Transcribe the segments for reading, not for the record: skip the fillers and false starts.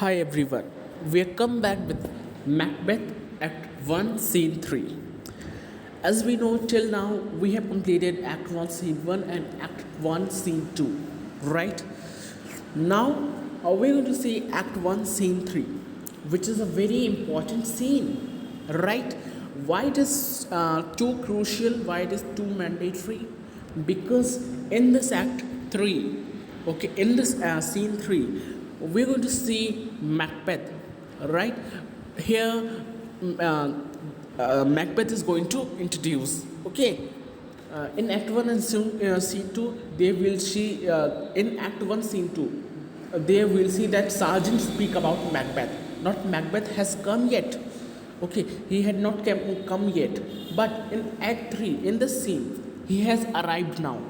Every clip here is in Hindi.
Hi everyone, we are come back with Macbeth Act 1 Scene 3. As we know till now, we have completed Act 1 Scene 1 and Act 1 Scene 2, right? Now, we're going to see Act 1 Scene 3, which is a very important scene, right? Why it is too crucial, why it is too mandatory? Because in this Act 3, okay, in this Scene 3, we're going to see Macbeth, right? Here, Macbeth is going to introduce, okay? In Act 1 and Scene 2, they will see, in Act 1, Scene 2, they will see that Sergeant speak about Macbeth. Not Macbeth has come yet, okay? He had not come yet. But in Act 3, in the scene, he has arrived now,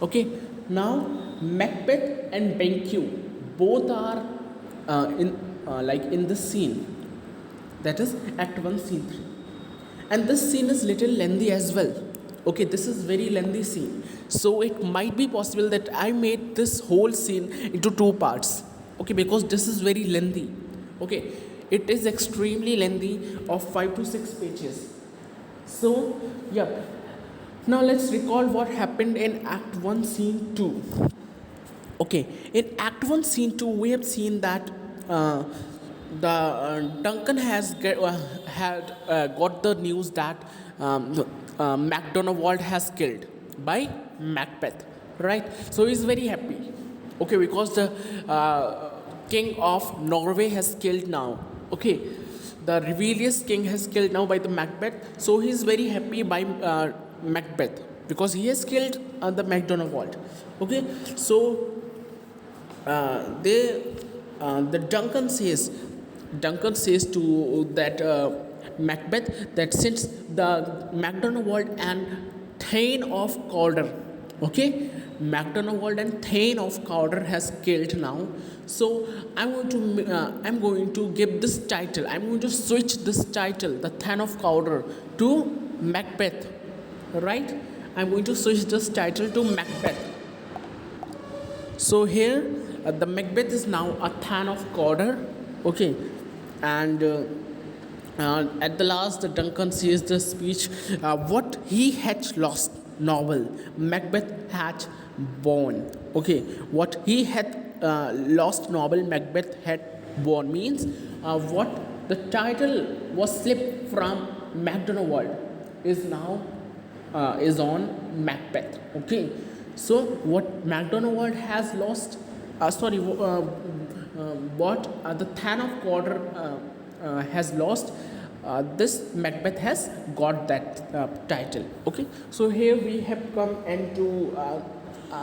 okay? Now, Macbeth and Banquo both are in like in this scene, that is Act 1 Scene 3, and this scene is little lengthy as well. Okay, this is very lengthy scene, so it might be possible that I made this whole scene into two parts, okay, because this is very lengthy. Okay, it is extremely lengthy of 5 to 6 pages. So yeah, now let's recall what happened in Act 1 Scene 2. Okay, in Act 1 Scene 2, we have seen that the Duncan had got the news that MacDonald has killed by Macbeth, right? So he's very happy, okay, because the king of Norway has killed now, okay, the rebellious king has killed now by the Macbeth, so he's very happy by Macbeth because he has killed the MacDonald. Okay, so they the Duncan says to that Macbeth that since the MacDonald and Thane of Cawdor, okay, MacDonald and Thane of Cawdor has killed now, so I'm going to give this title, I'm going to switch this title, the Thane of Cawdor, to Macbeth, right? I'm going to switch this title to Macbeth. So here, the Macbeth is now a Thane of Cawdor, okay, and at the last, the Duncan says the speech, what he had lost novel, Macbeth had born. Okay, what he had lost novel, Macbeth had born means what the title was slipped from MacDonald is now is on Macbeth. Okay, so what MacDonald has lost, what the Thane of Cawdor has lost, this Macbeth has got that title. Okay, so here we have come into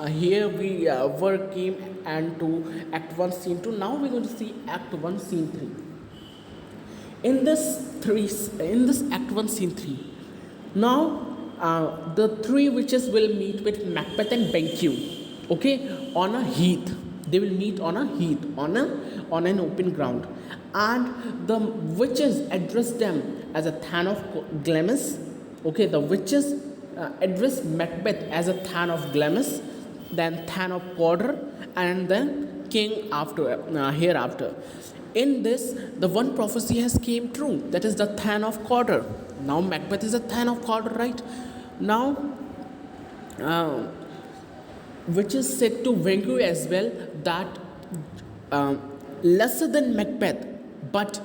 here we were came and to Act 1 Scene 2. Now we're going to see Act 1 Scene 3. In this Act 1 Scene 3, now the three witches will meet with Macbeth and Banquo, okay, on a heath. They will meet on a heath, on an open ground, and the witches address them as a Thane of Glamis. Okay, the witches address Macbeth as a Thane of Glamis, then Thane of Cawdor, and then king after hereafter. In this, the one prophecy has came true. That is the Thane of Cawdor. Now Macbeth is a Thane of Cawdor, right? Now, which is said to Banquo as well that lesser than Macbeth, but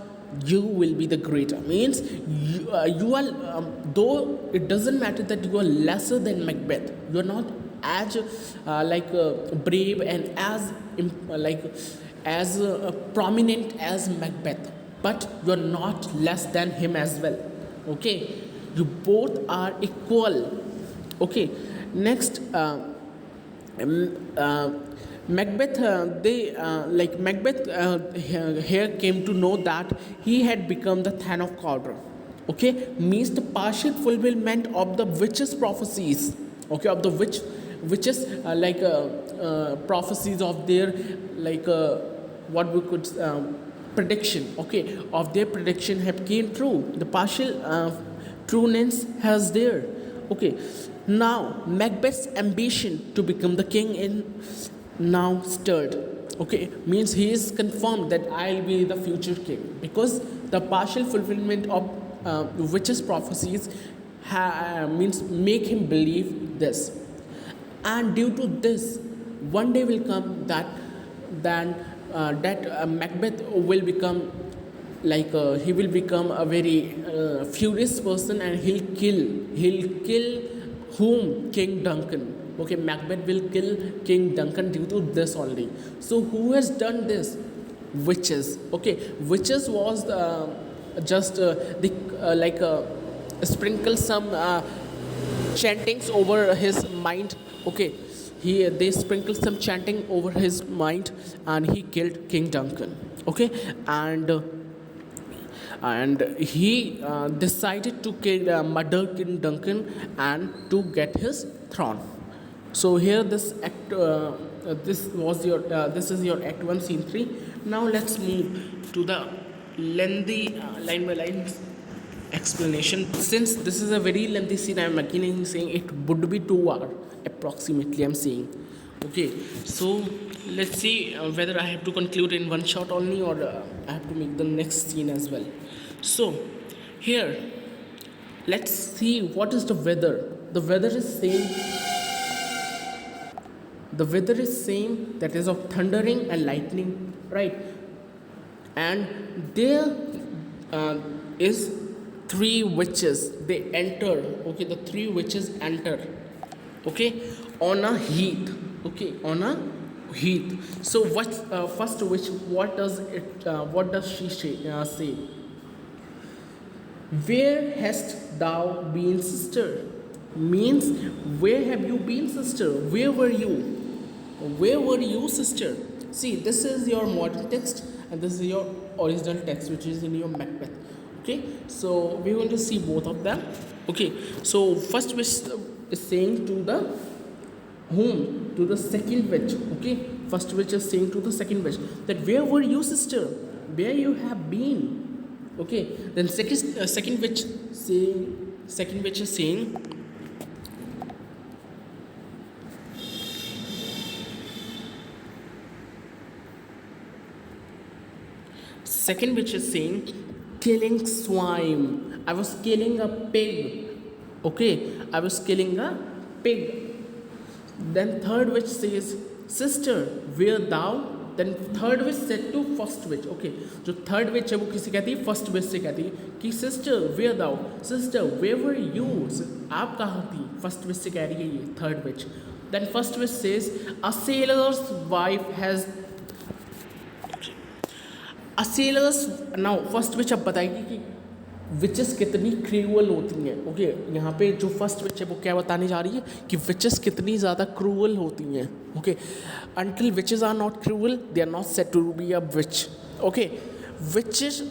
you will be the greater. Means you are, though it doesn't matter that you are lesser than Macbeth, you are not as brave and as as prominent as Macbeth, but you are not less than him as well. Okay, you both are equal. Okay, next. Macbeth, Macbeth here came to know that he had become the Thane of Cawdor. Okay, means the partial fulfillment of the witches' prophecies. Okay, of the witches prophecies of their what we could prediction. Okay, of their prediction have came true. The partial trueness has there. Okay, now Macbeth's ambition to become the king in now stirred. Okay, means he is confirmed that I'll be the future king, because the partial fulfillment of witches' prophecies means make him believe this. And due to this, one day will come that then Macbeth will become like he will become a very furious person, and he'll kill whom? King Duncan. Okay, Macbeth will kill King Duncan due to this only. So who has done this? Witches. Okay, witches was just the like sprinkle some chantings over his mind. Okay, they sprinkled some chanting over his mind, and he killed King Duncan. Okay, and he decided to murder King Duncan and to get his throne. So here this is your Act One, Scene 3. Now let's move to the lengthy line by line explanation. Since this is a very lengthy scene, I'm again saying it would be 2 hours approximately. I'm saying. Okay, so let's see whether I have to conclude in one shot only, or I have to make the next scene as well. So here, let's see what is the weather. The weather is same. The weather is same, that is of thundering and lightning, right? And there is three witches. They enter. Okay, the three witches enter. Okay, on a heath. Okay, on a heath. So what first witch? What does it? What does she say? Where hast thou been, sister? Means, where have you been, sister? Where were you? Where were you, sister? See, this is your modern text, and this is your original text, which is in your Macbeth. Okay, so we're going to see both of them. Okay, so first witch is saying to the whom? To the second witch. Okay, first witch is saying to the second witch that where were you, sister? Where you have been? Okay, then second witch is saying, second witch is saying, killing swine. I was killing a pig. Okay, I was killing a pig. Then third witch says, sister, where thou? Then third witch said to first witch. Okay, जो third witch है वो किसी कहती है first witch से कहती है कि sister, where thou? Sister, where were you? आप कहाँ थी? First witch से कह रही है ये third witch. Then first witch says, a sailor's wife has. A sailor's, now first witch अब बताएगी कि विचेस कितनी क्रूअल होती हैं. ओके, यहाँ पे जो फर्स्ट विच है वो क्या बताने जा रही है कि विचेस कितनी ज़्यादा क्रूअल होती हैं. Okay, until witches are not cruel they are not said to be a witch. Okay, witches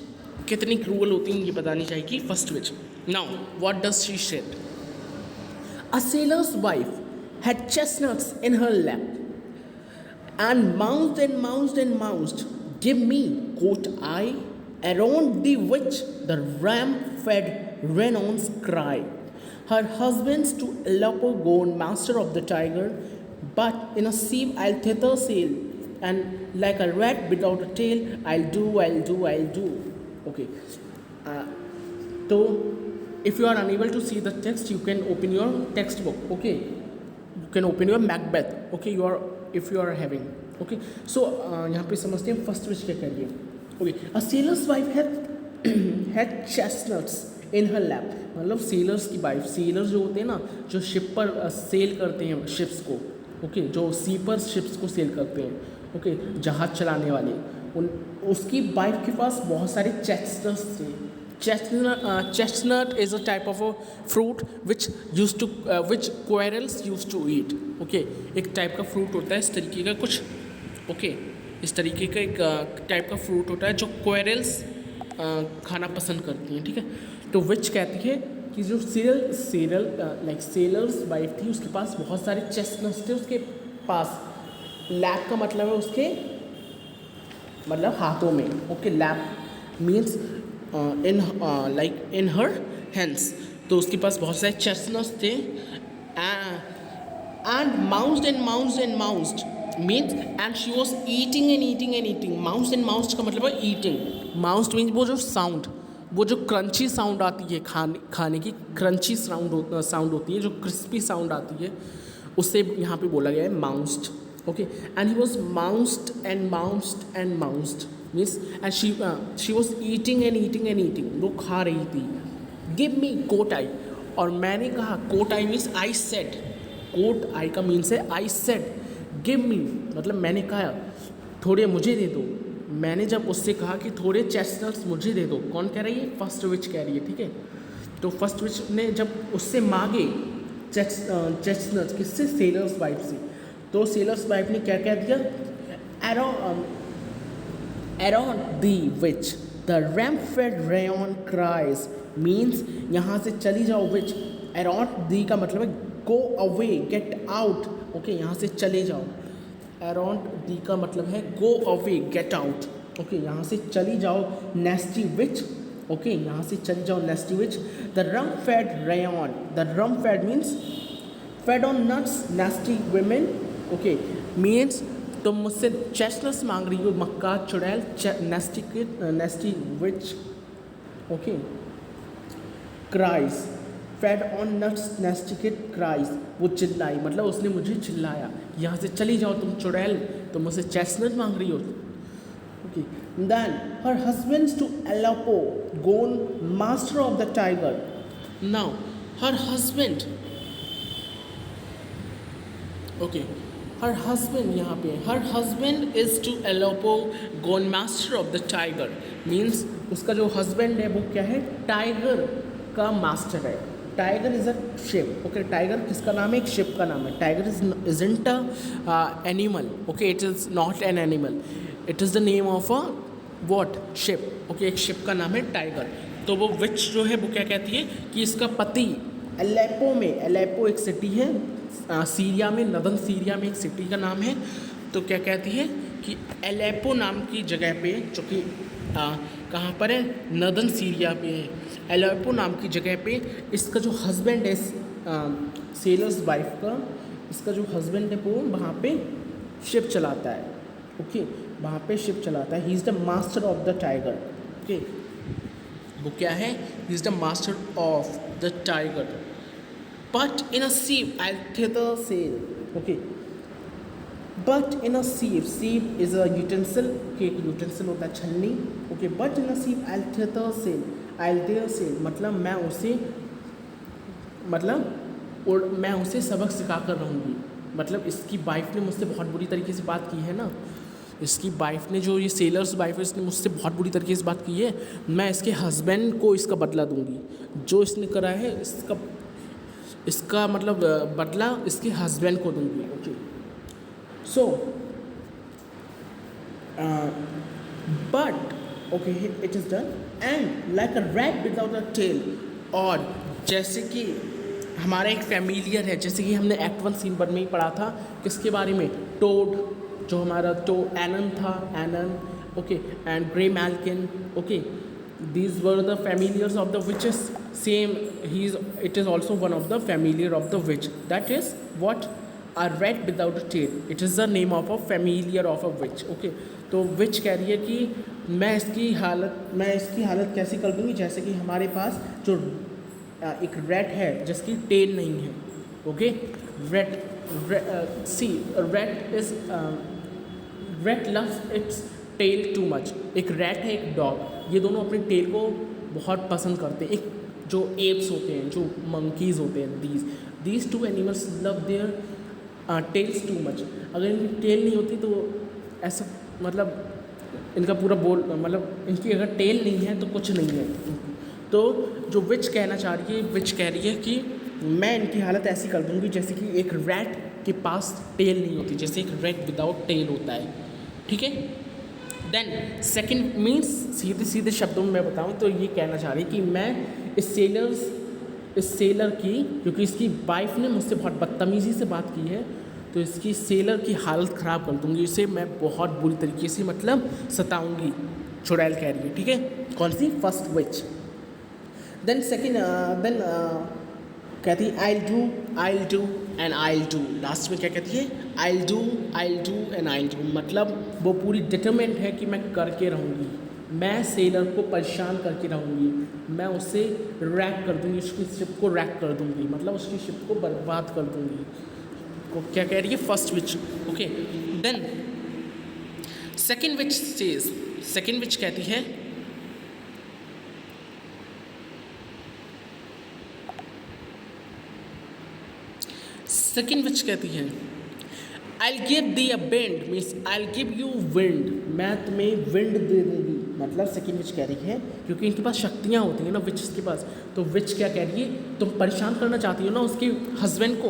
कितनी क्रूअल होती हैं ये बतानी चाहिए first witch. Now what does she said? A sailor's wife had chestnuts in her lap and moused. Give me, quote I, around the which the ram-fed Renons cry. Her husband's to Aleppo gone, master of the tiger, but in a sieve I'll tether sail, and like a rat without a tail, I'll do. Okay. So, if you are unable to see the text, you can open your textbook. Okay. You can open your Macbeth. Okay. If you are having. Okay. So, यहाँ पे समझते हैं फर्स्ट विच क्या कह रही है. Okay, a sailor's wife had chestnuts in her lap. मतलब सेलर्स की वाइफ, सेलर्स जो होते हैं ना, जो शिप पर सेल करते हैं शिप्स को. ओके, जो सी पर शिप्स को सेल करते हैं. ओके, जहाज चलाने वाले, उसकी वाइफ के पास बहुत सारे चेस्टनट्स थे. Chestnut is a type of a fruit which squirrels used to eat. Okay, एक टाइप का फ्रूट होता है इस तरीके का कुछ. ओके, इस तरीके का एक टाइप का फ्रूट होता है जो क्वेरल्स खाना पसंद करती हैं. ठीक है, तो विच कहती है कि जो सेलर्स वाइफ थी उसके पास बहुत सारे चेस्टनट्स थे उसके पास. लैप का मतलब है उसके मतलब हाथों में. Okay, lap means in her hands. तो उसके पास बहुत सारे चेस्टनट्स थे. And munched means and she was eating and eating and eating. Munch and munch का मतलब है ईटिंग. माउस मीन्स वो जो साउंड, वो जो क्रंची साउंड आती है खाने की क्रंची साउंड होती है, जो क्रिस्पी साउंड आती है, उससे यहाँ पे बोला गया है munched. Okay, and he was munched and munched and munched means and she was eating and eating and eating. वो खा रही थी. Give me quoth I. और मैंने कहा, quoth I means I said. Quoth I का मीन्स है आई सेड. गिव मी मतलब मैंने कहा थोड़े मुझे दे दो. मैंने जब उससे कहा कि थोड़े चेस्टनट्स मुझे दे दो, कौन कह रही है? फर्स्ट विच कह रही है. ठीक है, तो फर्स्ट विच ने जब उससे मांगे चेस्टनट्स, किससे? सेलर्स वाइफ से. तो सेलर्स वाइफ ने क्या कह दिया? Aroint thee witch the rump-fed ronyon cries means यहाँ से चली जाओ. विच अराउंड दी का मतलब है go away, get out. Okay, यहाँ से चले जाओ. अराउंड दी का मतलब है go away, get out. Okay, यहाँ से चली जाओ. Nasty witch. ओके, यहाँ से चली जाओ. Nasty witch the rump-fed ronyon. The rump-fed means fed on nuts, nasty women. Okay, means तुम मुझसे चेस्टनट्स मांग रही हो, मक्का, चुड़ैल, nasty witch. Okay, cries fed on nuts नेस्टिकेट क्राइज. वो चिल्लाई, मतलब उसने मुझे चिल्लाया, यहाँ से चली जाओ तुम चुड़ैल, तुम मुझसे चेस्टनट मांग रही हो. Okay, then her husband to Aleppo gone master of the Tiger. Now her husband. Okay, her husband यहाँ पे, her husband is to Aleppo gone master of the Tiger means उसका जो हस्बैंड है वो क्या है? टाइगर का मास्टर है. Tiger is a ship. Okay, tiger किसका नाम है? एक शिप का नाम है. Tiger isn't a animal. Okay, it is not an animal, it is the name of a what? Ship. Okay, एक शिप का नाम है टाइगर. तो वो विच जो है वो क्या कहती है कि इसका पति एलेपो में, एलेपो एक सिटी है सीरिया में, नदन सीरिया में एक सिटी का नाम है. तो क्या कहती है कि एलेपो नाम की जगह पे, जो कि कहाँ पर है? नदन सीरिया पे है. एलेपो नाम की जगह पे इसका जो हस्बैंड है, सेलर्स वाइफ का, इसका जो हस्बैंड है वो वहाँ पे शिप चलाता है. ओके, वहाँ पे शिप चलाता है. He is the master of the tiger. Okay, वो क्या है? He is the master of the tiger. But in a sieve, I'll tether sail. Okay. But in a sieve, sieve is a utensil. Okay, utensil होता है छलनी. Okay. But in a sieve, I'll tether sail. I'll tether sail. मतलब मैं उसे, मतलब और मैं उसे सबक सिखा कर रहूँगी. मतलब इसकी वाइफ ने मुझसे बहुत बुरी तरीके से बात की है ना. इसकी वाइफ ने, जो ये सेलर्स वाइफ है, इसने मुझसे बहुत बुरी तरीके से बात की है. मैं इसके हस्बैंड को इसका बदला दूँगी. जो इसने करा है इसका मतलब बदला इसके हस्बैंड को दूंगी. Okay, so but okay it is done. And like a rat without a tail. और जैसे कि हमारा एक फैमिलियर है, जैसे कि हमने एक्ट 1 सीन 1 में ही पढ़ा था, किसके बारे में? टोड, जो हमारा तो एनन था, anon. Okay, and Graymalkin. Okay, these were the familiars of the witches. Same, it is also one of the familiar of the witch. That is what? A rat without a tail. It is the name of a familiar of a witch. Okay, तो witch कह रही है कि मैं इसकी हालत कैसी कर दूँगी? जैसे कि हमारे पास जो एक रैट है जिसकी टेल नहीं है. Okay, rat loves its tail too much. एक रैट है, एक डॉग, ये दोनों अपनी टेल को बहुत पसंद करते हैं. एक जो एप्स होते हैं, जो मंकीज़ होते हैं, these two animals love there tales too much. अगर इनकी टेल नहीं होती तो ऐसा, मतलब इनका पूरा मतलब इनकी अगर टेल नहीं है तो कुछ नहीं है. तो जो विच कहना चाह रही है, विच कह रही है कि मैं इनकी हालत ऐसी कर दूँगी जैसे कि एक रैट के पास टेल नहीं होती, जैसे एक रैट विदाउट टेल होता है. ठीक है. देन सेकेंड मीन्स, सीधे सीधे शब्दों में मैं बताऊँ तो ये कहना चाह रही कि मैं इस सेलर की, क्योंकि इसकी वाइफ ने मुझसे बहुत बदतमीज़ी से बात की है, तो इसकी सेलर की हालत ख़राब कर दूँगी. इसे मैं बहुत बुरी तरीके से मतलब सताऊँगी. चुड़ैल कह रही है. ठीक है, कौन सी? First witch. देन सेकेंड, कहती I do and I do. Last में क्या कहती है, I do and I do, मतलब वो पूरी डिटरमेंट है कि मैं करके रहूँगी, मैं सेलर को परेशान करके रहूँगी, मैं उसे रैक कर दूँगी, उसकी शिप को रैक कर दूँगी, मतलब उसकी शिप को बर्बाद कर दूँगी। वो क्या कह रही है, first witch. Okay, then second witch says, second witch कहती है सेकेंड विच कहती है I'll give thee a wind, means I'll give you wind, मैं तुम्हें विंड दे दूँगी। मतलब सेकेंड विच कह रही है, क्योंकि इनके पास शक्तियाँ होती हैं ना विच के पास, तो विच क्या कह रही है, तुम परेशान करना चाहती हो ना उसके हस्बैंड को,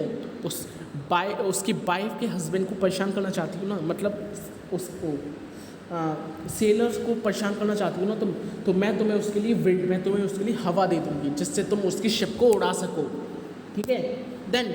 उसकी वाइफ के हस्बैंड को परेशान करना चाहती हो ना, मतलब उसको सेलर्स को परेशान करना चाहती हो ना तुम, तो मैं तुम्हें उसके लिए विंड, मैं तुम्हें उसके लिए हवा दे दूँगी, जिससे तुम उसकी शिप को उड़ा सको। ठीक है, then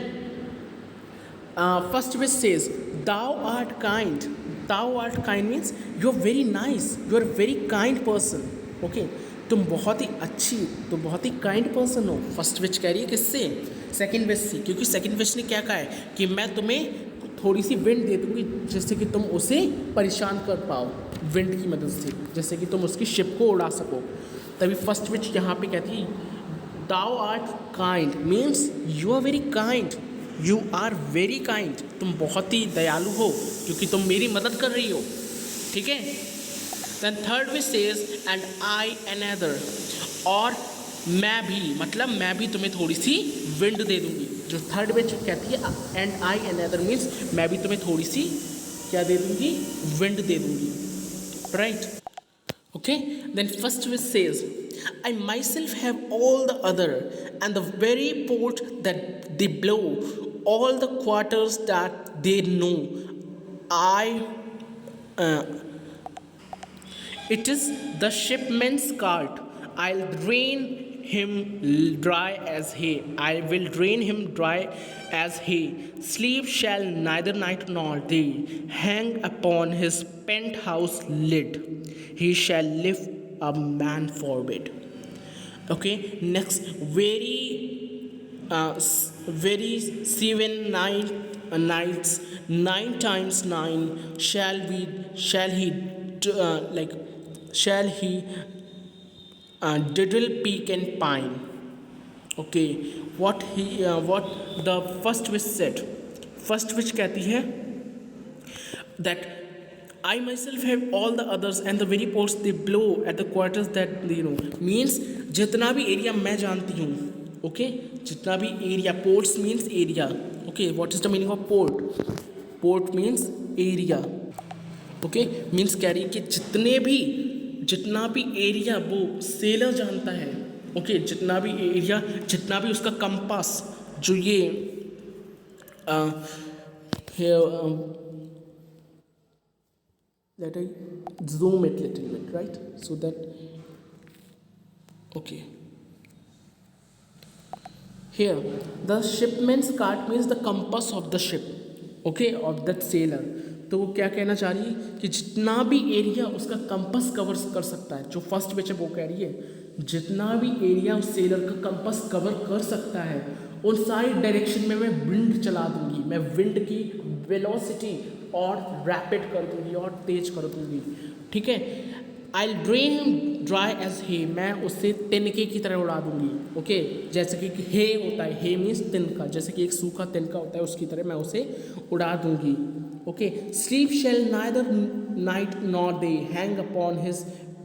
first which says thou art kind, thou art kind means you are very nice, you are a very kind person। okay, तुम बहुत ही अच्छी, तुम बहुत ही काइंड पर्सन हो। फर्स्ट विच कह रही है किससे, सेकंड विच से, क्योंकि सेकंड विच ने क्या कहा है कि मैं तुम्हें थोड़ी सी विंड दे दूँगी जिससे कि तुम उसे परेशान कर पाओ विंड की मदद से, जैसे कि तुम उसकी शिप को उड़ा सको। तभी फर्स्ट विच यहाँ पे कहती है thou art kind means you are very kind, you are very kind, तुम बहुत ही दयालु हो क्योंकि तुम मेरी मदद कर रही हो। ठीक है, then third witch says and I another, और मैं भी, मतलब मैं भी तुम्हें थोड़ी सी विंड दे दूंगी। जो थर्ड विच कहती है एंड आई अनदर मीन्स मैं भी तुम्हें थोड़ी सी क्या दे दूंगी, विंड दे दूंगी। Right, okay, then first which says I myself have all the other and the very port that they blow, all the quarters that they know, uh, it is the shipman's cart, I'll drain him dry as hay, I will drain him dry as hay, sleep shall neither night nor day hang upon his penthouse lid, he shall live a man forbid। okay, next very 7 nights 9 times 9 shall he diddle peak and pine। okay, what the first which said, first which कहती है that I myself have all the others and the very ports they blow at the quarters that they know, means जितना भी एरिया मैं जानती हूँ, ओके, जितना भी area, ports means area, okay, what is the meaning of port, port means area, okay, means कह रही है कि जितना भी एरिया वो सेलर जानता है, ओके, जितना भी एरिया, जितना भी उसका कंपास, जो ये let I zoom it little bit, right, so that okay, here the shipman's cart means the compass of the ship, okay, of that sailor। तो वो क्या कहना चाह रही है कि जितना भी एरिया उसका कंपास कवर कर सकता है, जो फर्स्ट विच है वो कह रही है जितना भी एरिया उस सेलर का कंपास कवर कर सकता है उन सारी डायरेक्शन में मैं विंड चला दूंगी, मैं विंड की वेलोसिटी और रैपिड कर दूंगी और तेज कर दूंगी। ठीक है, आई ड्रेन हिम ड्राई एज हे, मैं उसे तिनके की तरह उड़ा दूंगी, ओके, जैसे कि हे होता है, हे मीन्स तिनका, जैसे कि एक सूखा तिनका होता है उसकी तरह मैं उसे उड़ा दूंगी। Okay, sleep shall neither night nor day hang upon his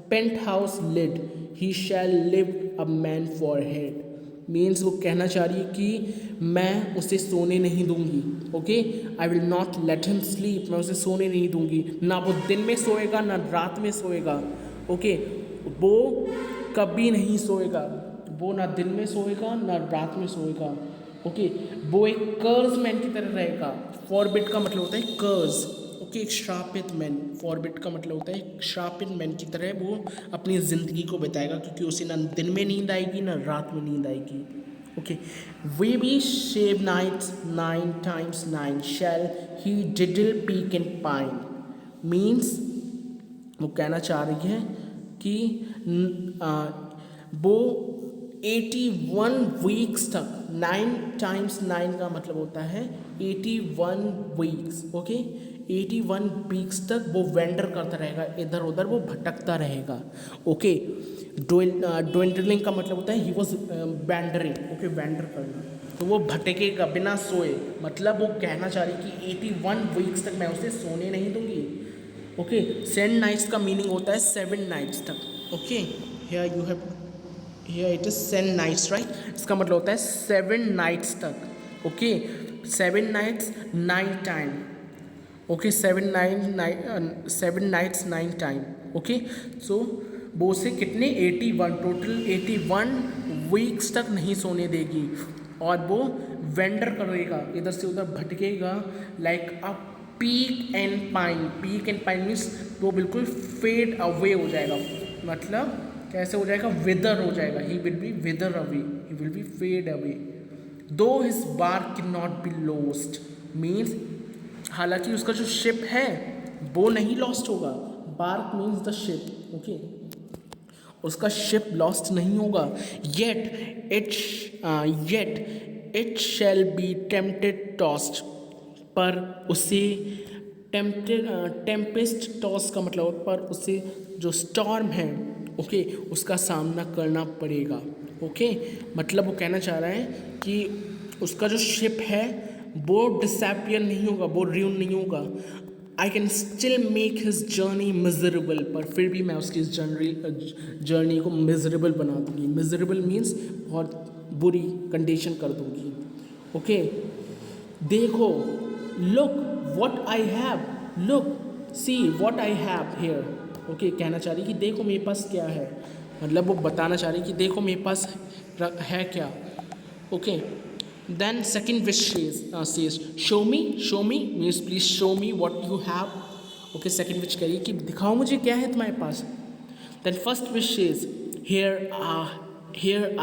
penthouse lid, he shall live a man for head, means वो कहना चाह रही है कि मैं उसे सोने नहीं दूंगी, okay, I will not let him sleep, मैं उसे सोने नहीं दूंगी, ना वो दिन में सोएगा ना रात में सोएगा, ओके, वो कभी नहीं सोएगा, वो ना दिन में सोएगा ना रात में सोएगा, ओके, वो एक कर्ज मैन की तरह रहेगा। फॉरबिट का मतलब होता है कर्ज, ओके, एक श्रापित मैन, फॉरबिट का मतलब होता है एक श्रापित मैन की तरह वो अपनी ज़िंदगी को बिताएगा, क्योंकि उसे ना दिन में नींद आएगी ना रात में नींद आएगी। Okay, weary seven nights 9 times 9 shall he dwindle peak and pine, means वो कहना चाह रही है कि वो 81 वीक्स तक 9 टाइम्स 9 का मतलब होता है 81 वीक्स, ओके। 81 वीक्स तक वो वेंडर करता रहेगा, इधर उधर वो भटकता रहेगा, ओके। ड्वेंडलिंग का मतलब होता है he was wandering, okay, vendor करना। तो वो भटकेगा बिना सोए, मतलब वो कहना चाह रही कि 81 वीक्स तक मैं उसे सोने नहीं दूंगी, ओके। 7 नाइट्स का मीनिंग होता है 7 नाइट्स तक, okay. Here you have, here it is 7 nights, right. इसका मतलब होता है 7 नाइट्स तक, okay. 7 nights 9 time, okay. 7 nights 9 time, okay. So वो उसे कितने 81, टोटल 81 वीक्स तक नहीं सोने देगी, और वो वेंडर करेगा, इधर से उधर भटकेगा, like a peak and pine. Peak and pine means वो बिल्कुल फेड अवे हो जाएगा, मतलब कैसे हो जाएगा, विदर हो जाएगा, he will be wither away, he will be fade away. Though his bark can not be lost, means हालांकि उसका जो शिप है वो नहीं लॉस्ट होगा, bark means the ship, okay. उसका शिप लॉस्ट नहीं होगा, yet it shall be tempest tossed, पर उसे टेम्पेस्ट टॉस का मतलब पर उसे जो स्टॉर्म है, ओके, उसका सामना करना पड़ेगा, ओके। मतलब वो कहना चाह रहा है कि उसका जो शिप है वो डिसअपियर नहीं होगा, वो र्यून नहीं होगा। I can still make his journey miserable, पर फिर भी मैं उसकी इस जर्नी को मिजरेबल बना दूंगी। मिजरेबल मीन्स बहुत बुरी कंडीशन कर दूंगी, ओके। देखो, look what I have, look see what I have here, okay. कहना चाह रही कि देखो मेरे पास क्या है, मतलब वो बताना चाह रही कि देखो मेरे पास है क्या, okay. Then second wish says show me means please show me what you have, okay। second wish कह रही है कि दिखाओ मुझे क्या है तुम्हारे पास। Then first wish says here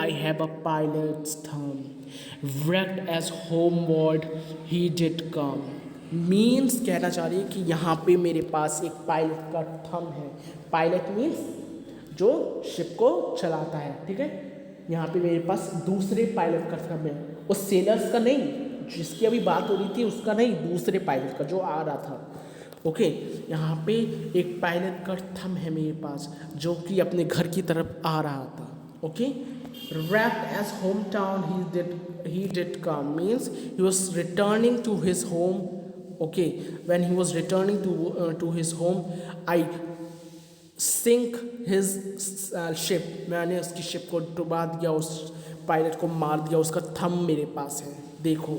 I have a pilot's thumb, wrecked as homeward he did come, means कहना चाह रही है कि यहाँ पे मेरे पास एक पायलट का थंब है। पायलट मीन्स जो शिप को चलाता है, ठीक है। यहाँ पे मेरे पास दूसरे पायलट का थंब है, उस सेलर्स का नहीं, जिसकी अभी बात हो रही थी उसका नहीं, दूसरे पायलट का जो आ रहा था, ओके। यहाँ पे एक पायलट का थंब है मेरे पास जो कि अपने घर की तरफ आ रहा था, okay. wrapped as hometown he did come means he was returning to his home, okay। when he was returning to his home, I sink his ship, मैंने उसकी शिप को डुबा दिया, उस पायलट को मार दिया, उसका थंब मेरे पास है, देखो।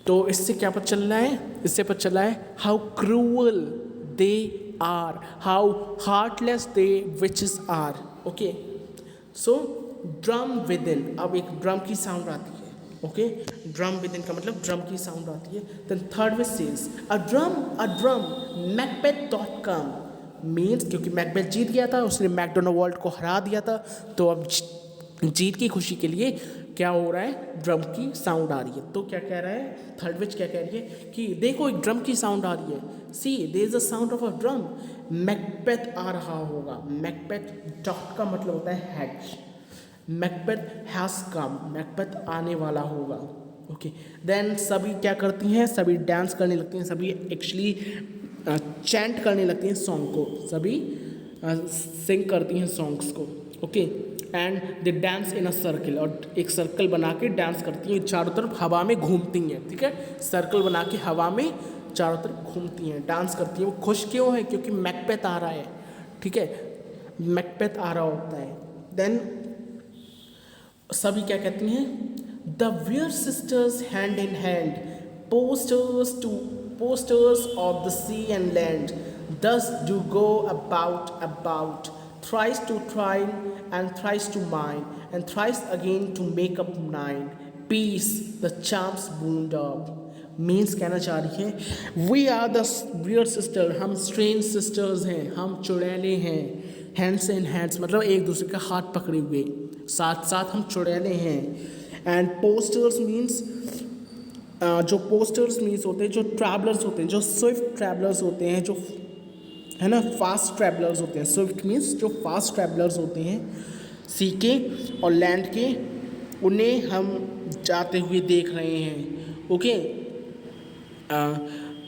तो इससे क्या पता चल रहा है, इससे पता चला है how cruel they are, how heartless they witches are, okay. So drum within, अब एक ड्रम की साउंड आती है, ओके। ड्रम विद इन का मतलब ड्रम की साउंड आती है। Then third witch says a drum macbeth.com means क्योंकि मैकबेथ जीत गया था, उसने मैकडोनाल्ड को हरा दिया था, तो अब जीत की खुशी के लिए क्या हो रहा है, ड्रम की साउंड आ रही है। तो क्या कह रहा है थर्ड विच, क्या कह रही है कि देखो एक ड्रम की साउंड आ रही है, see there is a sound of a drum, Macbeth आ रहा होगा। मैकबेथ डॉट का मतलब होता है hath, Macbeth has come, Macbeth आने वाला होगा, ओके। देन सभी क्या करती हैं, सभी डांस करने लगती हैं, सभी एक्चुअली चैंट करने लगती हैं सॉन्ग को, सभी सिंग करती हैं सॉन्ग्स को, okay. And they dance in a circle, और एक सर्कल बना के डांस करती हैं, चारों तरफ हवा में घूमती हैं, ठीक है। सर्कल बना के हवा में चारों तरफ घूमती हैं, डांस करती हैं। वो खुश क्यों है, क्योंकि मैकबेथ आ रहा है, ठीक है, मैकबेथ आ रहा होता है। देन सभी क्या कहती हैं, the wear sisters hand in hand, posters of the sea and land, thus do go about, thrice to trine and thrice to mine, and thrice again to make up nine, peace the charms wound up, means कहना चाह रही है we are the weird sister, हम strange sisters हैं, हम चुड़ैले हैं, hands in hands मतलब एक दूसरे का हाथ पकड़े हुए, साथ साथ हम चुड़ैले हैं। एंड posters means जो पोस्टर्स मीन्स होते हैं, जो ट्रैवलर्स होते हैं, जो स्विफ्ट ट्रैवलर्स होते हैं, जो है ना फास्ट ट्रैवलर्स होते हैं। स्विफ्ट मीन्स जो फास्ट ट्रैवलर्स होते हैं सी के और लैंड के, उन्हें हम जाते हुए देख रहे हैं। Okay,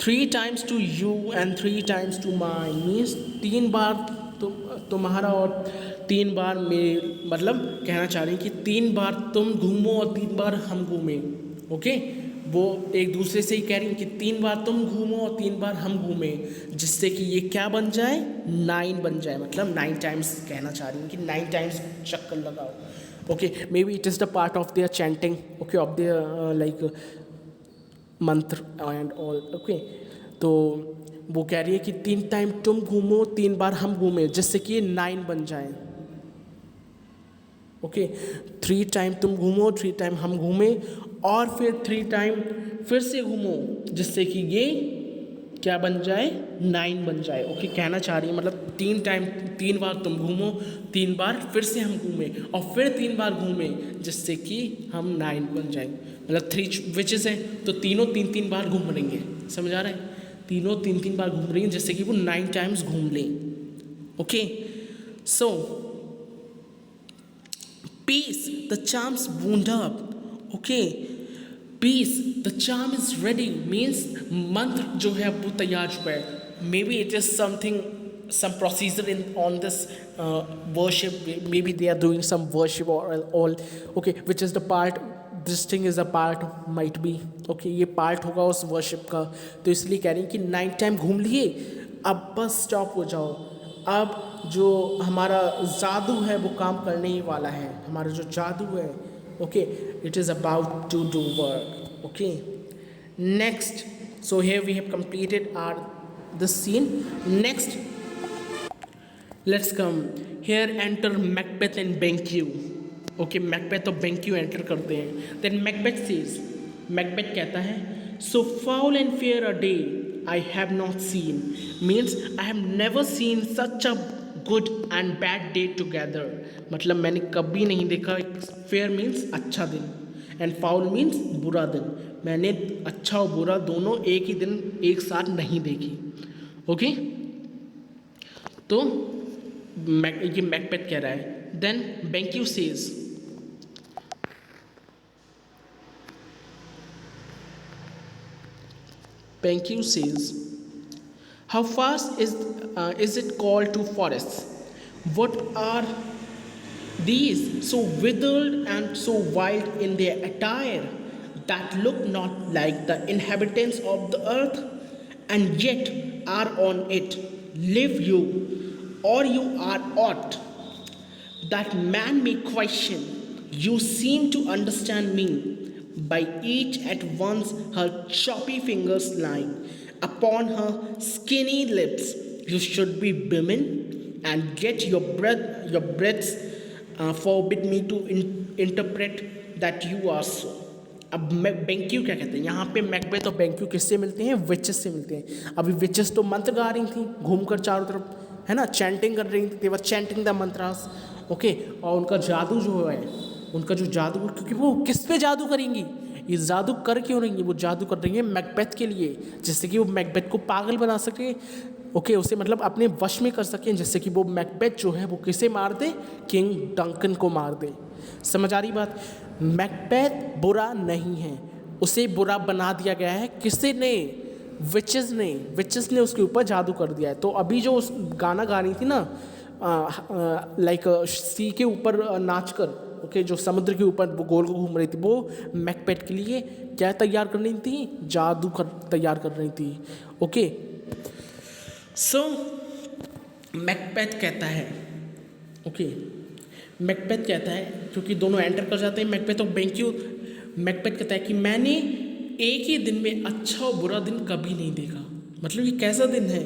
3 times to you and 3 times to mine means 3 बार तुम्हारा और 3 बार मेरे, मतलब कहना चाह रही हैं कि 3 बार तुम घूमो और 3 बार हम घूमें। ओके, वो एक दूसरे से ही कह रही हैं कि 3 बार तुम घूमो और 3 बार हम घूमें, जिससे कि ये क्या बन जाए, 9 बन जाए। मतलब 9 टाइम्स कहना चाह रही हैं कि 9 टाइम्स चक्कर लगाओ। Okay, may be it is the part of their chanting, okay, of their like मंत्र एंड ऑल। ओके, तो वो कह रही है कि 3 टाइम तुम घूमो 3 बार हम घूमें, जिससे कि ये 9 बन जाए। ओके, 3 टाइम तुम घूमो 3 टाइम हम घूमें, और फिर 3 टाइम फिर से घूमो, जिससे कि ये क्या बन जाए, 9 बन जाए। ओके, कहना चाह रही है मतलब 3 टाइम 3 बार तुम घूमो, 3 बार फिर से हम घूमें, और फिर 3 बार घूमें, जिससे कि हम 9 बन जाए। मतलब 3 विचेस हैं, तो तीनों 3-3 बार घूम रही हैं। समझ आ रहा है? तीनों 3-3 बार घूम रही हैं, जिससे कि वो 9 टाइम्स घूम लें। Okay, so peace the charms wound up। Okay, peace the charm is ready means मंत्र जो है वो तैयार चुका है। Maybe it is something some procedure in on this worship, maybe they are doing some worship or all, okay, which is the part, this thing is a part, might be, okay, ये part होगा उस worship का। तो इसलिए कह रही हैं कि 9 टाइम घूम लिए, अब बस स्टॉप हो जाओ, अब जो हमारा जादू है वो काम करने ही वाला है, हमारा जो जादू है। Okay, it is about to do work. Okay, next, so here we have completed our this scene. Next, let's come here, enter Macbeth and Banquo। okay, Macbeth और Banquo enter करते हैं। then Macbeth says, Macbeth कहता है, so foul and fair a day I have not seen, means I have never seen such a good and bad day together। मतलब मैंने कभी नहीं देखा, fair means अच्छा दिन and foul means बुरा दिन, मैंने अच्छा और बुरा दोनों एक ही दिन एक साथ नहीं देखी। ओके, तो ये मैकबेथ कह रहा है। Then Banquo says, Banquo says, how fast is it called to forest, what are these so withered and so wild in their attire that look not like the inhabitants of the earth, and yet are on it. Live you, or you are aught that man may question. You seem to understand me, by each at once her choppy fingers lying upon her skinny lips. You should be women and get your breaths forbid me to interpret that you are so। अब बैंक्यू क्या कहते हैं यहाँ पे, मैकबेथ और बैंक्यू किससे मिलते हैं, विचेस से मिलते हैं। अभी विचेस तो मंत्र गा रही थी घूमकर चारों तरफ, है ना, चैंटिंग कर रही थी, दे वर चैंटिंग द मंत्रास। ओके, और उनका जादू जो है, उनका जो जादू, क्योंकि वो किस पे जादू करेंगी, ये जादू कर क्यों रही है, वो जादू कर रही है मैकबेथ के लिए, जिससे कि वो मैकबेथ को पागल बना सके। ओके, उसे मतलब अपने वश में कर सकें, जिससे कि वो मैकबेथ जो है वो किसे मार दे, किंग डंकन को मार दे। समझ आ रही बात? मैकबेथ बुरा नहीं है, उसे बुरा बना दिया गया है, किसी ने, विचेस ने, विचेस ने उसके ऊपर जादू कर दिया है। तो अभी जो उस गाना गा रही थी ना, लाइक सी के ऊपर नाच कर, ओके, जो समुद्र के ऊपर वो गोल को घूम रही थी, वो मैकबेथ के लिए क्या तैयार कर रही थी, जादू तैयार कर रही थी। ओके, सो मैकबेथ कहता है, ओके, मैकबेथ कहता है, क्योंकि दोनों एंटर कर जाते हैं मैकबेथ और बैंक्यू। मैकबेथ कहता है कि मैंने एक ही दिन में अच्छा और बुरा दिन कभी नहीं देखा। मतलब ये कैसा दिन है,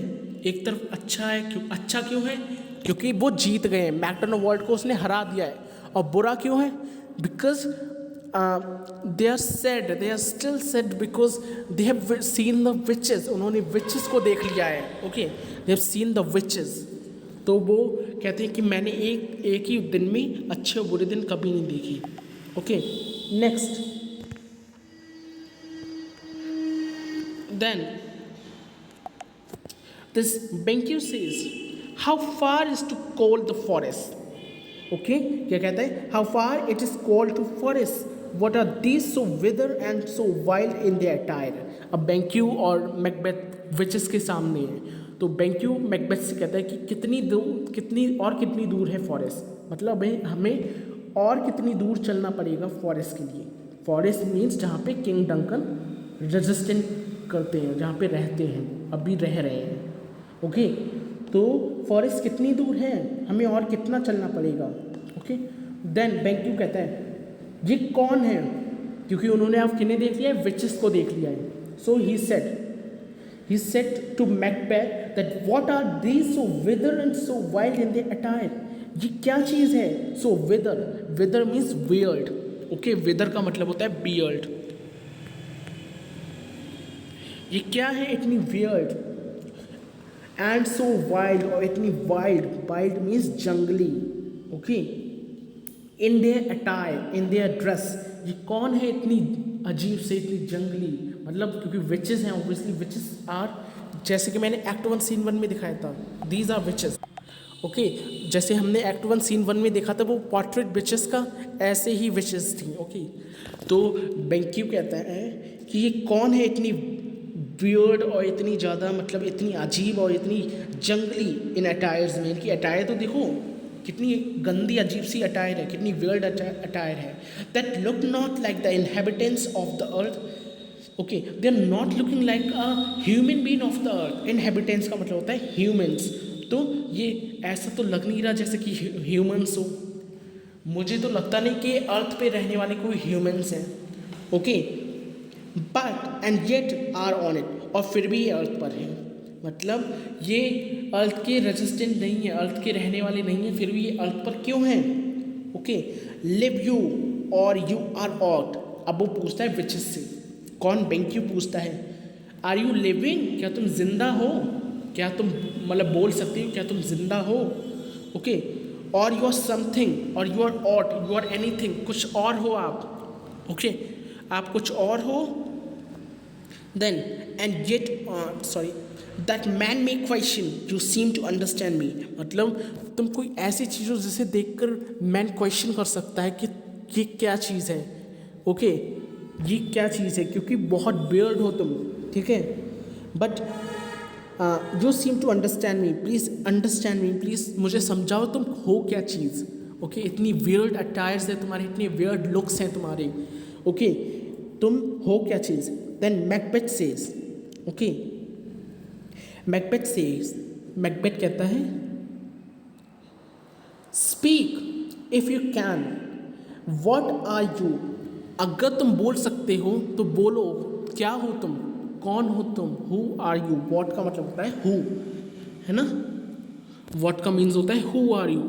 एक तरफ अच्छा है, क्यों अच्छा क्यों है, क्योंकि वो जीत गए हैं, मैकडॉनल्ड वर्ल्ड को उसने हरा दिया है। और बुरा क्यों है, because they are sad, they are still sad because they have seen the witches, उन्होंने विचेस को देख लिया है। Okay, they have seen the witches. तो वो कहते हैं कि मैंने एक ही दिन में अच्छे और बुरे दिन कभी नहीं देखी। Okay, next, then this Banquo says, how far is to call the forest. Okay क्या कहता है, how far it is called to forest, what are these so wither and so wild in the attire. अब बेंक्यू और मैकबेथ विचेस के सामने है, तो बेंक्यू मैकबेथ से कहता है कि कितनी दूर है फॉरेस्ट, मतलब हमें और कितनी दूर चलना पड़ेगा फॉरेस्ट के लिए। फॉरेस्ट मीन्स जहाँ पे किंग डंकन रेजिस्टेंट करते हैं, जहाँ पे रहते हैं, अभी रह रहे हैं। ओके तो फॉरेस्ट कितनी दूर है, हमें और कितना चलना पड़ेगा। ओके देन बेंक्यू कहता है ये कौन है, क्योंकि उन्होंने अब किन्हें देख लिया है, विचेस को देख लिया है। सो he said to Macbeth that what are these so wither and so wild in their attire, ये क्या चीज़ है। so wither means weird। Okay wither का मतलब होता है beard। ये क्या है इतनी weird and so wild, और इतनी wild means जंगली। Okay in their attire, in their dress, ये कौन है इतनी अजीब से, इतनी जंगली, मतलब क्योंकि विचेस हैं, ऑब्वियसली विचेस आर, जैसे कि मैंने एक्ट 1 सीन 1 में दिखाया था, दीज आर विचेस। ओके जैसे हमने एक्ट 1 सीन 1 में देखा था वो पोर्ट्रेट विचेस का, ऐसे ही विचेस थी। ओके तो बेंक्यू कहता है कि ये कौन है इतनी वियर्ड और इतनी ज़्यादा, मतलब इतनी अजीब और इतनी जंगली इन अटायर्स में। इनकी अटायर तो देखो कितनी गंदी अजीब सी अटायर है, कितनी वियर्ड अटायर है। That look not like the inhabitants of the earth. Okay they are not looking like a human being of the earth. Inhabitants का मतलब होता है ह्यूमंस, तो ये ऐसा तो लग नहीं रहा जैसे कि ह्यूमंस हो, मुझे तो लगता नहीं कि अर्थ पे रहने वाले कोई ह्यूमंस हैं। Okay but and yet are on it, और फिर भी ये अर्थ पर है, मतलब ये अर्थ के रेजिस्टेंट नहीं है, अर्थ के रहने वाले नहीं हैं, फिर भी ये अर्थ पर क्यों हैं। ओके लिव यू और यू आर आउट। अब वो पूछता है विचेस से, कौन, बेंक्यू पूछता है आर यू लिविंग, क्या तुम जिंदा हो, क्या तुम मतलब बोल सकते हो, क्या तुम जिंदा हो। ओके और यू आर समथिंग, और you are out, you are anything, कुछ और हो आप। ओके आप कुछ और हो। Then and yet sorry that man may question you seem to understand me, मतलब तुम कोई ऐसी चीज़ हो जिसे देखकर मैन क्वेश्चन कर सकता है कि ये क्या चीज़ है। ओके ये क्या चीज़ है, क्योंकि बहुत बियर्ड हो तुम, ठीक है। But you seem to understand me, please understand me, please मुझे समझाओ तुम हो क्या चीज़। ओके इतनी वियर्ड अटायर्स है तुम्हारे, इतने वियर्ड लुक्स हैं तुम्हारे। ओके तुम हो क्या चीज़। Then Macbeth says, okay Macbeth कहता है speak if you can, what are you, अगर तुम बोल सकते हो तो बोलो क्या हो तुम, कौन हो तुम। हु आर यू, व्हाट का मतलब होता है हु, है ना, व्हाट का मीन्स होता है who are you,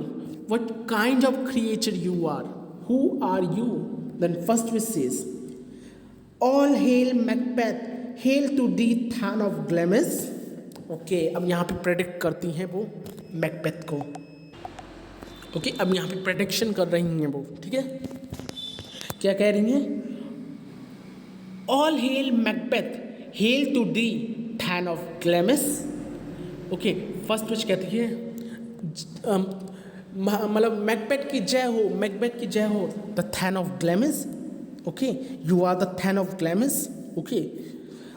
what kind of creature you are, who are you. Then first witch says all hail Macbeth, hail to thee thane of Glamis. Okay अब यहाँ पे प्रेडिक्ट करती हैं वो मैकबेथ को। ओके अब यहाँ पे प्रेडिक्शन कर रही हैं वो, ठीक है। क्या कह रही हैं, all hail Macbeth, hail to thee thane of Glamis. Okay first witch कहती है मतलब मैकबेथ की जय हो, मैकबेथ की जय हो, the thane of Glamis. Okay you are the thane of Glamis. Okay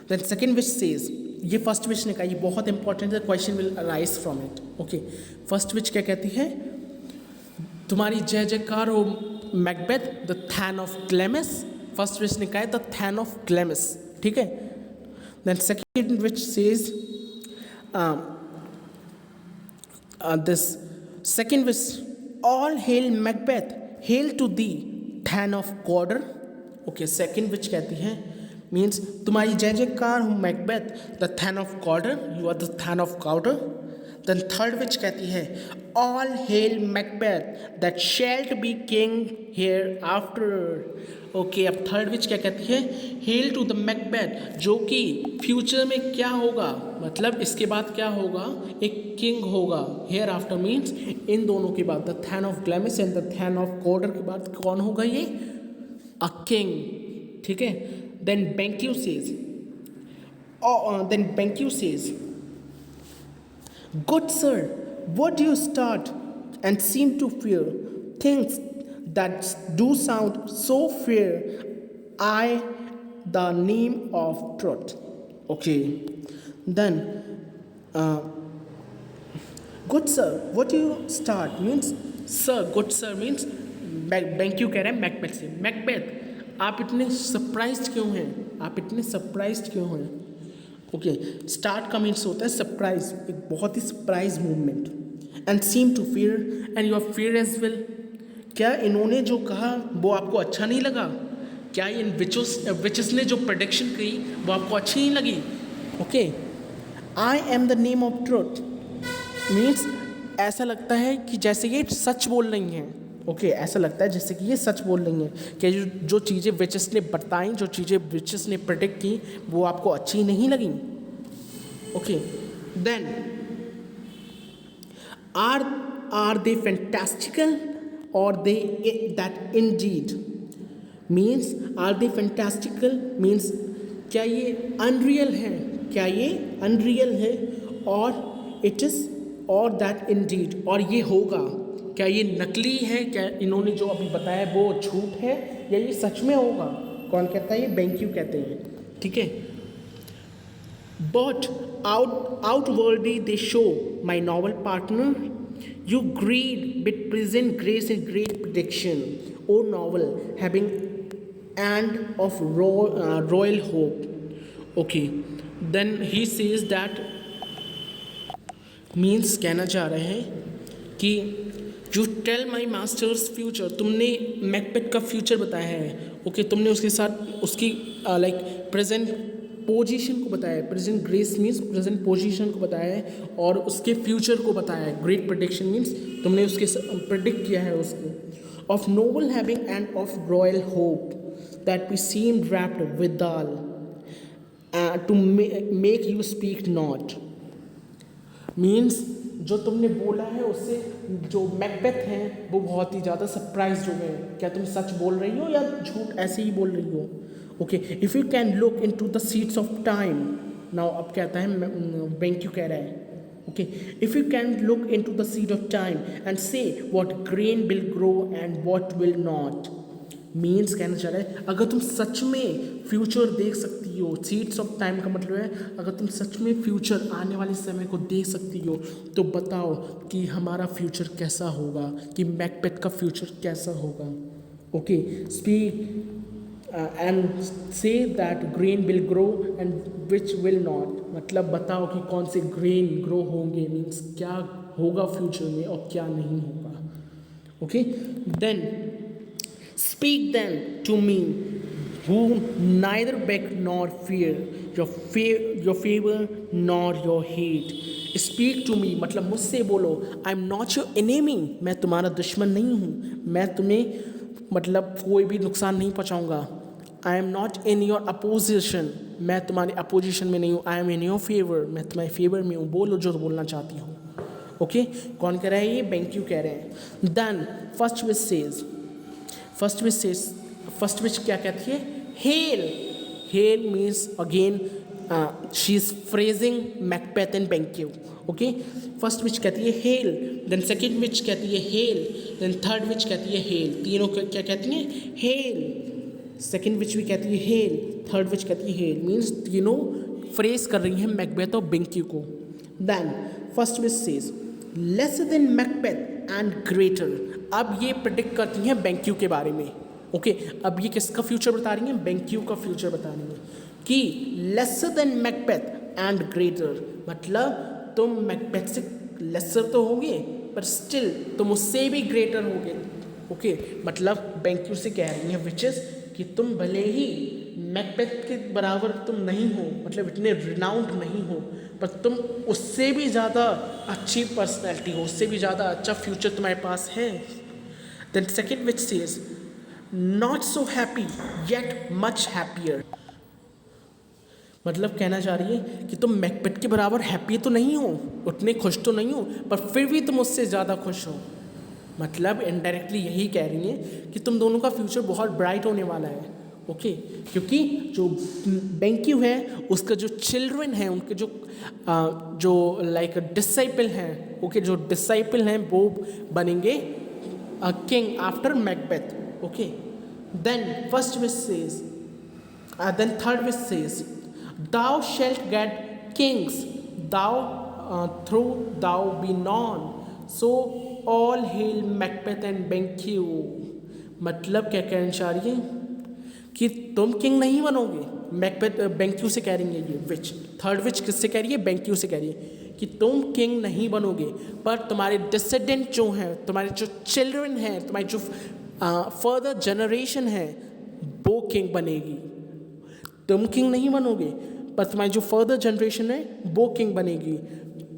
then second witch says, ये फर्स्ट विच ने कहा, ये बहुत इंपॉर्टेंट है, question will arise from it. Okay first witch क्या कहती है, तुम्हारी जय जयकार हो Macbeth, the thane of Glamis. First witch ने कहा है द थैन ऑफ ग्लैमिस, ठीक है। Then second witch says this second witch all hail Macbeth, hail to thee thane of Cawdor. Okay second witch कहती है मीन्स तुम्हारी जय जयकार हूँ Macbeth, the thane of Cawdor, you are the thane of Cawdor. Then third witch कहती है all hail Macbeth that shalt be king hereafter. Okay अब थर्ड विच क्या कहती है, हेल टू द मैकबेथ, जो कि फ्यूचर में क्या होगा, मतलब इसके बाद क्या होगा, एक किंग होगा। हेयर आफ्टर मीन्स इन दोनों के बाद, the thane of Glamis and the thane of Cawdor के बाद कौन होगा ये, अ किंग, ठीक है। Then Banquo says good sir, what do you start and seem to fear? things that do sound so fair, I the name of truth. Okay, then good sir, what do you start means? Sir, good sir means bank you कह रहे हैं मैकबेथ से। मैकबेथ, आप इतने सरप्राइज्ड क्यों हैं? आप इतने सरप्राइज्ड क्यों हैं? ओके, स्टार्ट का मीन्स होता है सरप्राइज, एक बहुत ही surprise movement. And seem to fear and your fear as well. क्या इन्होंने जो कहा वो आपको अच्छा नहीं लगा? क्या इन विचेस ने जो प्रेडिक्शन की वो आपको अच्छी नहीं लगी? Okay, I am the name of truth means ऐसा लगता है कि जैसे ये सच बोल रही हैं। ओके, ऐसा लगता है जैसे कि ये सच बोल रही हैं कि जो चीज़ें विचेस ने बताई, जो चीज़ें विचेस ने प्रेडिक्ट की वो आपको अच्छी नहीं लगी। Okay, then are they fantastical और they that indeed means are they fantastical means क्या ये अनरियल है? क्या ये अनरियल है? और इट इज़ और दैट इंडीड और ये होगा। क्या ये नकली है? क्या इन्होंने जो अभी बताया वो झूठ है या ये सच में होगा? कौन कहता है? ये बैंक यू कहते हैं। ठीक है, but outwardly they show my novel partner you greed with present grace and great prediction, O novel having and of royal hope. Okay, then he says that means कहना चाह रहे हैं कि you tell my master's future, तुमने मैकबेथ का फ्यूचर बताया है। ओके, तुमने उसके साथ उसकी लाइक प्रेजेंट पोजीशन को बताया है। Present grace means present position को बताया है और उसके फ्यूचर को बताया है। ग्रेट प्रेडिक्शन मीन्स तुमने उसके प्रेडिक्ट किया है उसको। Of noble having and of royal hope that we seem rapt withal to make you speak not means जो तुमने बोला है उससे जो मैकबेथ हैं वो बहुत ही ज़्यादा सरप्राइज हो गए। क्या तुम सच बोल रही हो या झूठ ऐसे ही बोल रही हो? Okay, if you can look into the seeds of time now, अब कहता है बैंक यू कह रहा है। Okay, if you can look into the seed of time and say what grain will grow and what will not means कहना चाह रहा है अगर तुम सच में फ्यूचर देख सकती हो, सीड्स ऑफ टाइम का मतलब है अगर तुम सच में फ्यूचर आने वाले समय को देख सकती हो तो बताओ कि हमारा फ्यूचर कैसा होगा, कि मैकबेथ का फ्यूचर कैसा होगा। Okay, speak and say that grain will grow and which will not, मतलब बताओ कि कौन से ग्रेन ग्रो होंगे, मीन्स क्या होगा फ्यूचर में और क्या नहीं होगा। Okay, then speak then to me who neither beg nor fear your favor nor your hate. Speak to me मतलब मुझसे बोलो। I am not your enemy, मैं तुम्हारा दुश्मन नहीं हूँ, मैं तुम्हें मतलब कोई भी नुकसान नहीं पहुँचाऊँगा। I am not in your opposition, मैं तुम्हारी अपोजिशन में नहीं हूँ। I am in your favor, मैं तुम्हारे फेवर में हूँ, बोलो जो बोलना चाहती हूँ। ओके, कौन कह रहा है? ये बैंक यू कह रहे हैं। Then first which says first witch क्या कहती है? Hello. Hello means again she is phrasing Macbeth and bank you. Okay, first witch कहती है हेल, देन सेकेंड विच कहती है हेल, देन थर्ड विच कहती है हेल। तीनों क्या कहती हैं? हेल। सेकेंड विच भी कहती है हेल, थर्ड विच कहती है हेल, मीन्स तीनों फ्रेज कर रही हैं मैकबेथ और बैंक यू को। Then first witch says lesser than Macbeth and greater. अब ये प्रेडिक्ट करती हैं बैंक यू के बारे में। ओके, अब ये किसका फ्यूचर बता रही हैं? बैंक यू का फ्यूचर बता रही हैं कि laser than Macbeth and greater, मतलब तुम मैकबेथ से लेसर तो होगे पर स्टिल तुम उससे भी ग्रेटर होगे। ओके, मतलब बैंक यू से कह रही हैं विचेस कि तुम भले ही मैकबेथ के बराबर तुम नहीं हो, मतलब इतने रिनाउंड नहीं हो, पर तुम उससे भी ज़्यादा अच्छी पर्सनैलिटी हो, उससे भी ज़्यादा अच्छा फ्यूचर तुम्हारे पास है। Then second witch says not so happy yet much happier, मतलब कहना चाह रही है कि तुम मैकबेथ के बराबर हैप्पी तो नहीं हो, उतने खुश तो नहीं हो, पर फिर भी तुम उससे ज़्यादा खुश हो। मतलब इनडायरेक्टली यही कह रही हैं कि तुम दोनों का फ्यूचर बहुत ब्राइट होने वाला है। ओके, क्योंकि जो बैंक यू है उसका जो चिल्ड्रन हैं, उनके जो लाइक डिसाइपल हैं, ओके, जो डिसाइपल हैं वो बनेंगे king after Macbeth. Okay. Then first wish says, then third wish says, thou shalt get kings, through thou be known. So all hail Macbeth and Banquo. मतलब क्या कहना चाह रही है कि तुम किंग नहीं बनोगे. मैकबेथ बेंक्यू से कह रही है ये विच. थर्ड विच किससे कह रही है? बेंक्यू से कह रही है कि तुम किंग नहीं बनोगे, पर तुम्हारे डिसेंडेंट जो हैं, तुम्हारे जो चिल्ड्रन हैं, तुम्हारी जो फर्दर जनरेशन है, वो किंग बनेगी. तुम किंग नहीं बनोगे, पर तुम्हारी जो फर्दर जनरेशन है वो किंग बनेगी.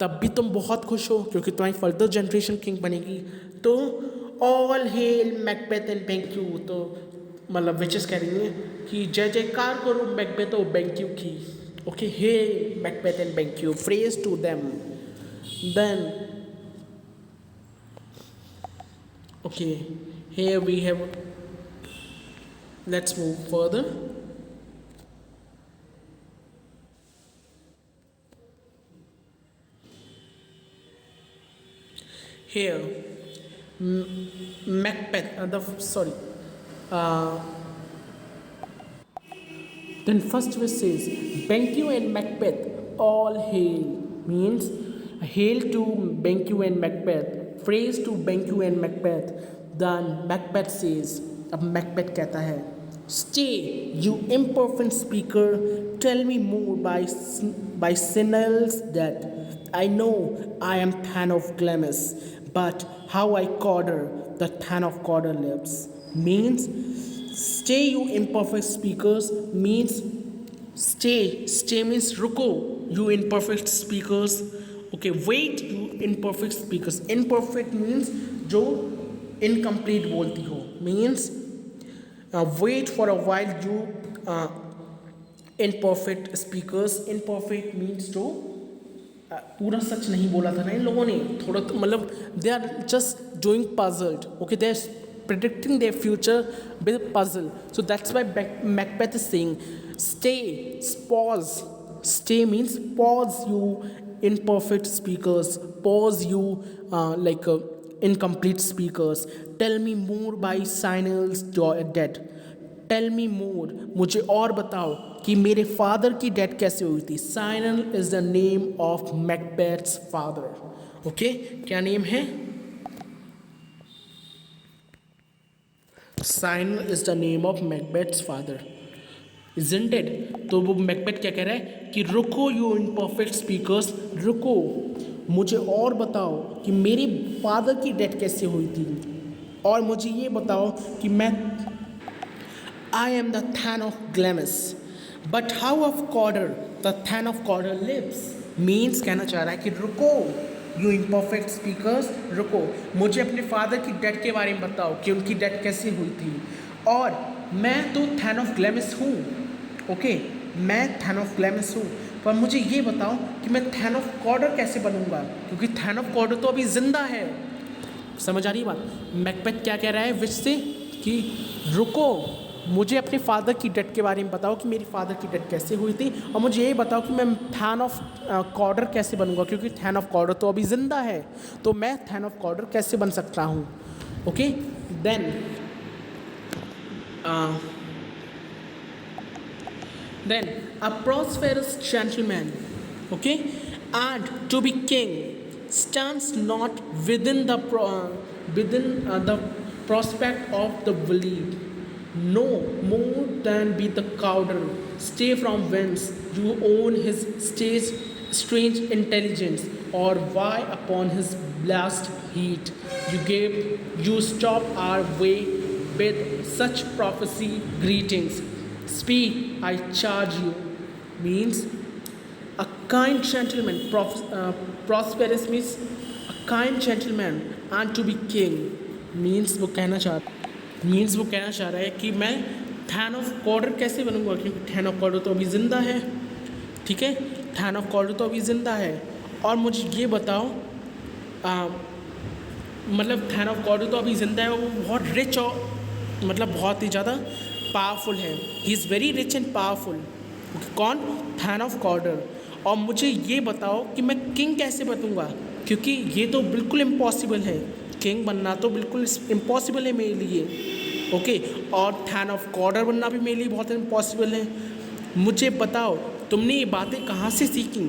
तब भी तुम बहुत खुश हो क्योंकि तुम्हारी फर्दर जनरेशन किंग बनेगी. तो ऑल हेल मैकबेथ एंड बेंक्यू. तो मतलब विचेस कह रही हैं कि जय जयकार करो मैकबेथ और बेंक्यू की. Okay, hail Macbeth and Banquo, praise to them. Then okay, here we have, let's move further. Here Macbeth then first verse says, Banquo and Macbeth all hail, means hail to Banquo and Macbeth, praise to Banquo and Macbeth. Then Macbeth says, अब Macbeth कहता है, stay you imperfect speaker, tell me more by signals that I know I am Than of Glamis, but how I Cawdor the Than of Cawdor lives. Means stay you imperfect speakers, means stay means रुको, you imperfect speakers. Okay, wait you imperfect speakers. Imperfect means जो incomplete बोलती हो, means wait for a while you imperfect speakers. Imperfect means जो पूरा सच नहीं बोला था ना इन लोगों ने, थोड़ा तो मतलब they are just doing puzzled. Okay, they are predicting their future with puzzle. So that's why Macbeth is saying, pause. Stay means pause you imperfect speakers, pause you incomplete speakers. Tell me more by signals dead. Tell me more, मुझे और बताओ कि मेरे फादर की डेथ कैसे हुई थी. Sinel is the name of Macbeth's father. Okay, क्या नेम है? Sinel is the name of Macbeth's father, isn't it? तो वो मैकबेथ क्या कह रहा है कि रुको यू इम्परफेक्ट स्पीकर्स, रुको, मुझे और बताओ कि मेरे फादर की डेथ कैसे हुई थी, और मुझे ये बताओ कि मैं I am the Than of Glamis, but how of Cawdor the Than of Cawdor lives. Means कहना चाह रहा है कि रुको you imperfect speakers, रुको, मुझे अपने फादर की डेथ के बारे में बताओ कि उनकी डेथ कैसे हुई थी, और मैं तो Than of Glamis हूँ. ओके, मैं Than of Glamis हूँ, पर मुझे ये बताओ कि मैं Than of Cawdor कैसे बनूंगा, क्योंकि Than of Cawdor तो अभी जिंदा है. समझ आ रही बात? मैकबेथ क्या कह रहा है विच से कि रुको, मुझे अपने फादर की डेथ के बारे में बताओ कि मेरी फादर की डेथ कैसे हुई थी, और मुझे ये बताओ कि मैं Than ऑफ Cawdor कैसे बनूंगा, क्योंकि Than ऑफ Cawdor तो अभी ज़िंदा है, तो मैं Than ऑफ Cawdor कैसे बन सकता हूँ. Okay, then a prosperous gentleman, okay, and to be king stands not within the prospect of the belief. No more than be the Cawdor, stay from whence you own his strange intelligence, or why upon his blast heat you stop our way with such prophecy greetings. Speak, I charge you. Means a kind gentleman, prosperous means a kind gentleman, and to be king means वो कहना चाह रहा है कि मैं Than ऑफ Cawdor कैसे बनूंगा, क्योंकि Than ऑफ Cawdor तो अभी ज़िंदा है. ठीक है, Than ऑफ Cawdor तो अभी ज़िंदा है, और मुझे ये बताओ मतलब Than ऑफ Cawdor तो अभी ज़िंदा है, वो बहुत रिच और मतलब बहुत ही ज़्यादा पावरफुल है. He is very rich and powerful. कौन? Than of Cawdor. और मुझे ये बताओ कि मैं किंग कैसे बनूंगा, क्योंकि ये तो बिल्कुल इम्पॉसिबल है किंग बनना तो बिल्कुल इम्पॉसिबल है मेरे लिए, ओके। और थैन ऑफ कॉर्डर बनना भी मेरे लिए बहुत इम्पॉसिबल है। मुझे बताओ तुमने ये बातें कहाँ से सीखी,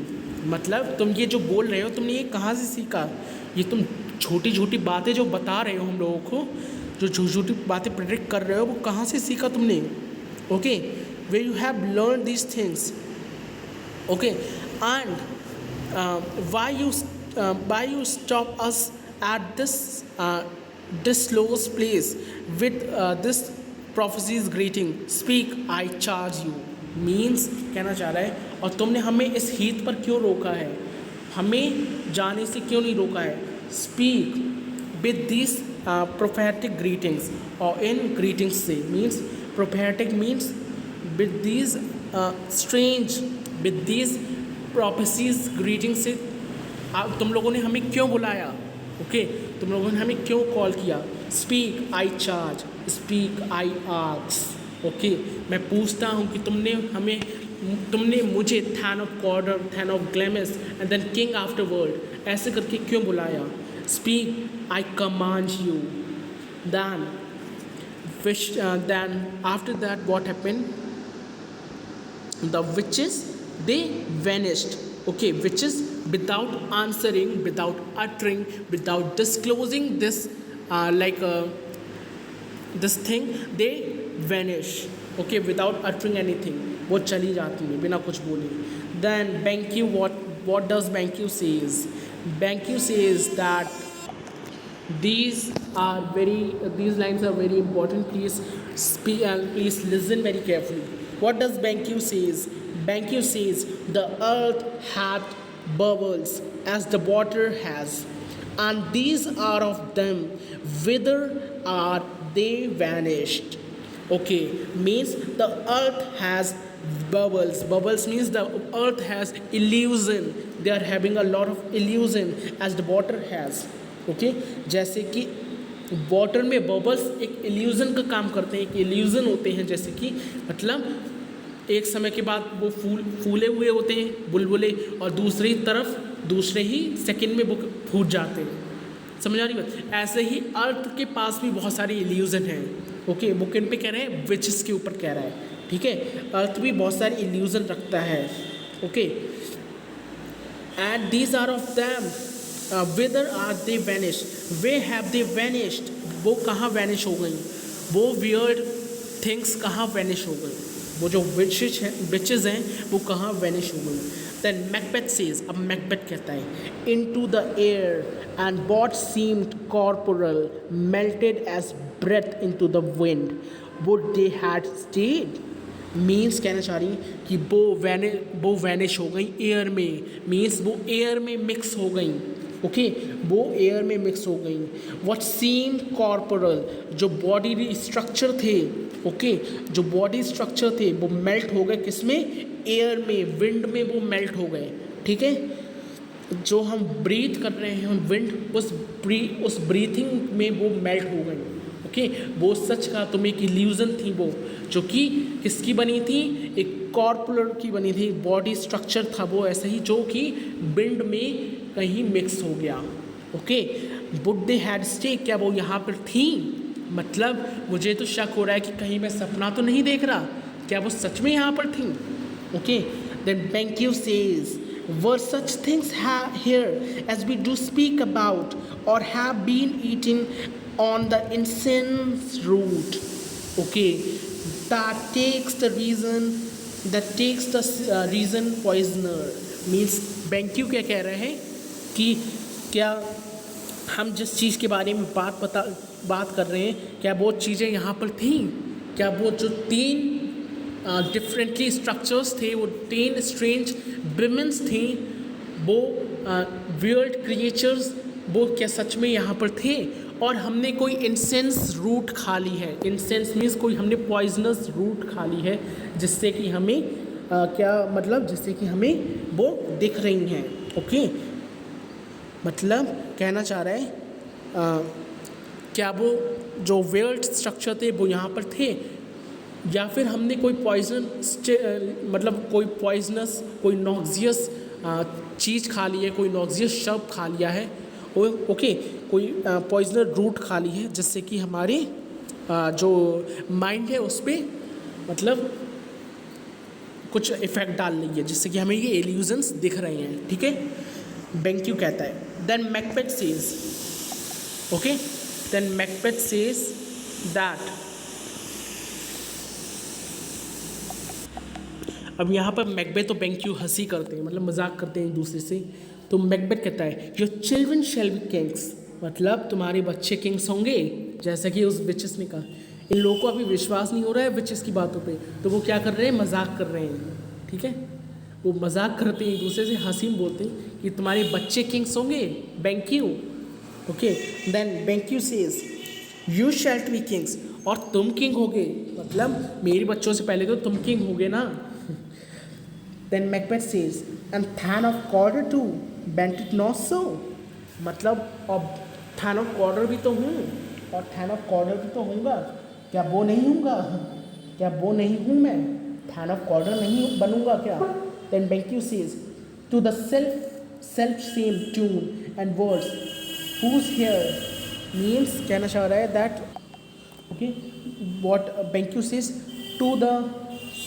मतलब तुम ये जो बोल रहे हो तुमने ये कहाँ से सीखा, ये तुम छोटी छोटी बातें जो बता रहे हो हम लोगों को, जो छोटी छोटी बातें प्रेडिक्ट कर रहे हो, वो कहाँ से सीखा तुमने, okay. Way you have learn these things, okay. And why you stop us at this lowest place with this prophecy's greeting, speak I charge you, means कहना चाह रहा है और तुमने हमें इस हीत पर क्यों रोका है, हमें जाने से क्यों नहीं रोका है। Speak with this prophetic greetings, और इन greetings से means prophetic means with these strange with these prophecies greetings से तुम लोगों ने हमें क्यों बुलाया, ओके, तुम लोगों ने हमें क्यों कॉल किया। Speak I charge, speak I ask, okay. मैं पूछता हूँ कि तुमने मुझे thane of Cawdor, thane of Glamis and then king afterward ऐसे करके क्यों बुलाया। Speak I command you, then after that what happened, the witches they vanished, okay, witches without answering, without uttering, without disclosing this this thing, they vanish, okay, without uttering anything, वो चली जाती है बिना कुछ बोले। then Banku, what does Banku says, Banku says that these lines are very important, please speak and please listen very carefully. What does Banku says? Banku says the earth had bubbles as the water has, and these are of them, whither are they vanished, okay, means the earth has bubbles means the earth has illusion, they are having a lot of illusion as the water has, okay। जैसे कि वाटर में बबल्स एक इल्यूज़न का काम करते हैं, एक इल्यूज़न होते हैं, जैसे कि मतलब एक समय के बाद वो फूले हुए होते हैं बुलबुले, और दूसरी तरफ दूसरे ही सेकंड में वो फूट जाते हैं, समझ आ रही बात। ऐसे ही अर्थ के पास भी बहुत सारी इल्यूज़न हैं, ओके। वो किन पे कह रहे हैं, विचेस के ऊपर कह रहा है, ठीक है। अर्थ भी बहुत सारी इल्यूज़न रखता है, okay. And these are of them whither are they vanished, where have they vanished, वो कहाँ वैनिश हो गई, वो weird things कहाँ वैनिश हो गई, वो जो witches हैं वो कहाँ वैनिश हो गई। then Macbeth says, अब Macbeth कहता है, into the air and what seemed corporal melted as breath into the wind, would they had stayed, means कहना चाह रही कि वो वैनिश हो गई एयर में, मीन्स वो एयर में मिक्स हो गई, ओके, वो एयर में मिक्स हो गई। व्हाट सीम कॉर्पोरल, जो बॉडी स्ट्रक्चर थे, ओके, जो बॉडी स्ट्रक्चर थे वो मेल्ट हो गए, किसमें, एयर में, विंड में वो मेल्ट हो गए, ठीक है। जो हम ब्रीथ कर रहे हैं विंड, उस ब्रीथिंग में वो मेल्ट हो गई, ओके। वो सच का तुम्हें एक इल्यूज़न थी, वो जो कि किसकी बनी थी, एक कॉर्पोरल की बनी थी, बॉडी स्ट्रक्चर था वो ऐसा ही, जो कि विंड में कहीं मिक्स हो गया, okay. Would they had stay, क्या वो यहाँ पर थी, मतलब मुझे तो शक हो रहा है कि कहीं मैं सपना तो नहीं देख रहा, क्या वो सच में यहाँ पर थी, okay. Then Banku says, were such things here as we do speak about, or have been eating on the incense root, okay, that takes the reason poisoner, means Banku क्या कह रहे हैं कि क्या हम जिस चीज़ के बारे में बात कर रहे हैं, क्या वो चीज़ें यहाँ पर थीं, क्या वो जो 3 डिफरेंटली स्ट्रक्चर्स थे, वो 3 स्ट्रेंज विमेंस थी, वो वियर्ड क्रिएचर्स, वो क्या सच में यहाँ पर थे, और हमने कोई इंसेंस रूट खा ली है, इंसेंस मीन्स कोई हमने पॉइजनस रूट खा ली है, जिससे कि हमें क्या मतलब, जिससे कि हमें वो दिख रही हैं, ओके। मतलब कहना चाह रहा है क्या वो जो वेल्ड स्ट्रक्चर थे वो यहाँ पर थे, या फिर हमने कोई पॉइजन मतलब कोई पॉइजनस, कोई नॉक्सियस चीज़ खा ली है, कोई नॉक्सियस शब्द खा लिया है, ओके, कोई पॉइजनर रूट खा ली है जिससे कि हमारे जो माइंड है उस पर मतलब कुछ इफेक्ट डाल रही है, जिससे कि हमें ये इल्यूजन्स दिख रहे हैं, ठीक है। बेंक्यू कहता है then Macbeth says, okay, then Macbeth says that, अब यहाँ पर मैकबेथ और बेंक्यू हंसी करते हैं, मतलब मजाक करते हैं एक दूसरे से। तो मैकबेथ कहता है your children shell be Kings, मतलब तुम्हारे बच्चे किंग्स होंगे, जैसा कि उस विचेस ने कहा। इन लोगों को अभी विश्वास नहीं हो रहा है विचेस की बातों पे, तो वो क्या कर रहे हैं, मजाक कर रहे हैं, ठीक है। वो मजाक करते हैं एक दूसरे से, हंसी में बोलते हैं कि तुम्हारे बच्चे किंग्स होंगे Banquo, okay. Then Banquo says you shall be kings, और तुम किंग होगे, मतलब मेरे बच्चों से पहले तो तुम किंग होगे ना। Then Macbeth says, and Than of Cawdor too, bent it not so, मतलब अब Than of Cawdor भी तो हूँ और Than of Cawdor भी तो होऊंगा, क्या वो नहीं होऊंगा, क्या वो नहीं हूँ मैं, Than of Cawdor नहीं बनूंगा क्या। Then Benkyu says, to the self same tune and words, whose here means कहना चाह रहा है that, okay, what Benkyu says, to the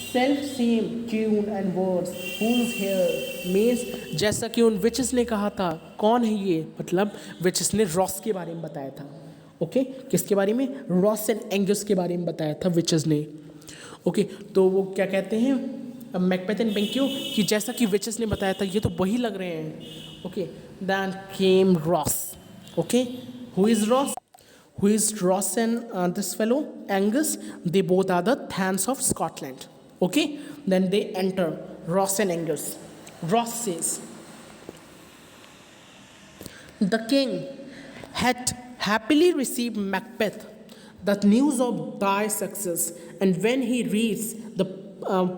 self same tune and words whose here means, जैसा कि उन विचेस ने कहा था। कौन है ये, मतलब विचेस ने रॉस के बारे में बताया था, ओके, किसके बारे में, रॉस एंड एंगस के बारे में बताया था विचेस ने, ओके। तो वो क्या कहते हैं मैकबेथ एंड बेंक्यू कि जैसा कि विचेस ने बताया था ये तो वही लग रहे हैं, okay. Then came Ross, okay, who is Ross, who is Ross and this fellow Angus, they both are the Thans of Scotland, okay. Then they enter Ross and Angus. Ross says, the king had happily received Macbeth the news of thy success, and when he reads the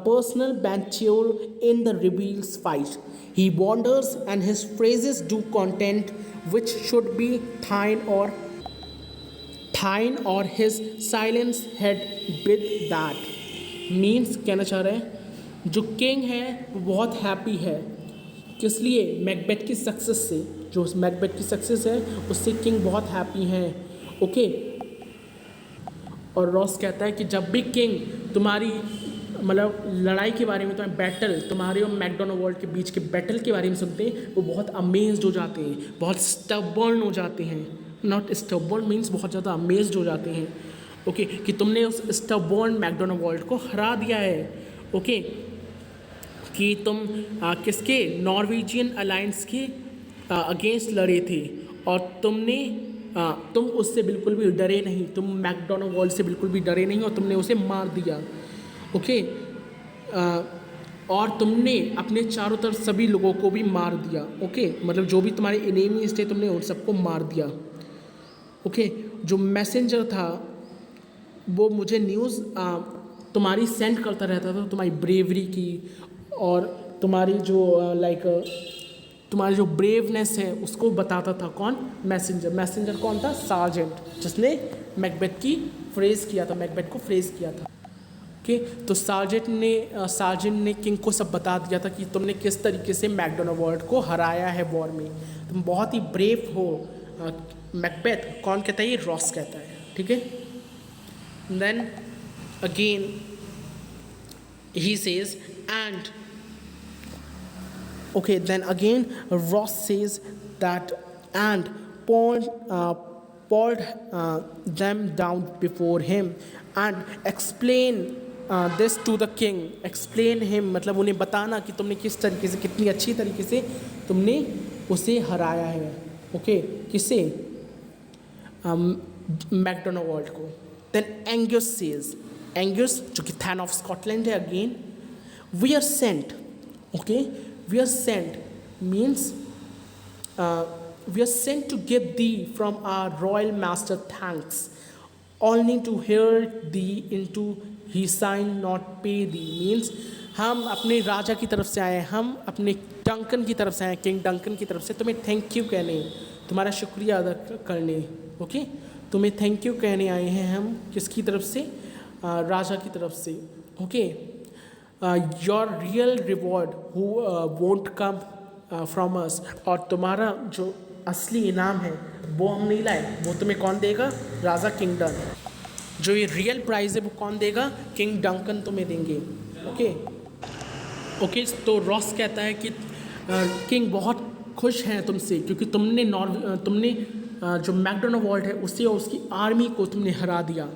personal banter in the rebels fight, he wonders and his phrases do content which should be thine or his silence had with that means, कहना चाह रहे हैं जो किंग है वो बहुत हैप्पी है, किस लिए, मैकबेथ की सक्सेस से, जो मैकबेथ की सक्सेस है उससे किंग बहुत हैप्पी हैं, ओके। और रॉस कहता है कि जब भी किंग तुम्हारी मतलब लड़ाई के बारे में, तुम्हारे बैटल, तुम्हारे और मैकडोनाल्ड के बीच के बैटल के बारे में सुनते हैं, वो बहुत अमेज्ड हो जाते हैं, बहुत स्टबर्न हो जाते हैं, नॉट स्टबर्न मीन्स बहुत ज़्यादा अमेज्ड हो जाते हैं, ओके, कि तुमने उस स्टबर्न मैकडोनाल्ड को हरा दिया है, ओके, कि तुम किसके, नॉर्वेजियन अलायंस के अगेंस्ट लड़े थे और तुम उससे बिल्कुल भी डरे नहीं, तुम मैकडोनाल्ड से बिल्कुल भी डरे नहीं और तुमने उसे मार दिया, ओके। और तुमने अपने चारों तरफ सभी लोगों को भी मार दिया, ओके, मतलब जो भी तुम्हारे एनिमीज थे तुमने उन सबको मार दिया, ओके। जो मैसेंजर था वो मुझे न्यूज़ तुम्हारी सेंड करता रहता था, तुम्हारी ब्रेवरी की और तुम्हारी जो तुम्हारी जो ब्रेवनेस है उसको बताता था। कौन, मैसेंजर कौन था, सार्जेंट, जिसने मैकबेथ की फ्रेज किया था, मैकबेथ को फ्रेज किया था, ओके। तो सार्जेंट ने किंग को सब बता दिया था कि तुमने किस तरीके से मैकडोनाल्ड को हराया है वॉर में, तुम बहुत ही ब्रेव हो। मैकबेथ कौन कहता है, ये रॉस कहता है, ठीक है। Then again he says and, okay, then again Ross says that and poured them down before him and explain this to the king, explain him मतलब उन्हें बताना कि तुमने किस तरीके से, कितनी अच्छी तरीके से तुमने उसे हराया है, ओके, किसे, मैकडोनाल्ड को। देन एंगस सेज, एंगस जो कि थैन ऑफ स्कॉटलैंड है, again we are sent, okay, we are sent means we are sent to give thee from our royal master thanks, only to hear thee into he sign not pay thee means हम अपने राजा की तरफ से आए, हम अपने डंकन की तरफ से आए, किंग डंकन की तरफ से तुम्हें थैंक यू कहने, तुम्हारा शुक्रिया अदा करने, ओके, तुम्हें थैंक यू कहने आए हैं हम, किसकी तरफ से, राजा की तरफ से, okay. Your real reward who won't come from us, और तुम्हारा जो असली इनाम है वो हम नहीं लाए, वो तुम्हें कौन देगा? राजा किंगडन। जो ये रियल प्राइज़ है वो कौन देगा? किंग डंकन तुम्हें देंगे। Okay okay. तो रॉस कहता है कि किंग बहुत खुश हैं तुमसे क्योंकि तुमने जो मैकडोनाल्ड है उससे और उसकी आर्मी को तुमने हरा दिया।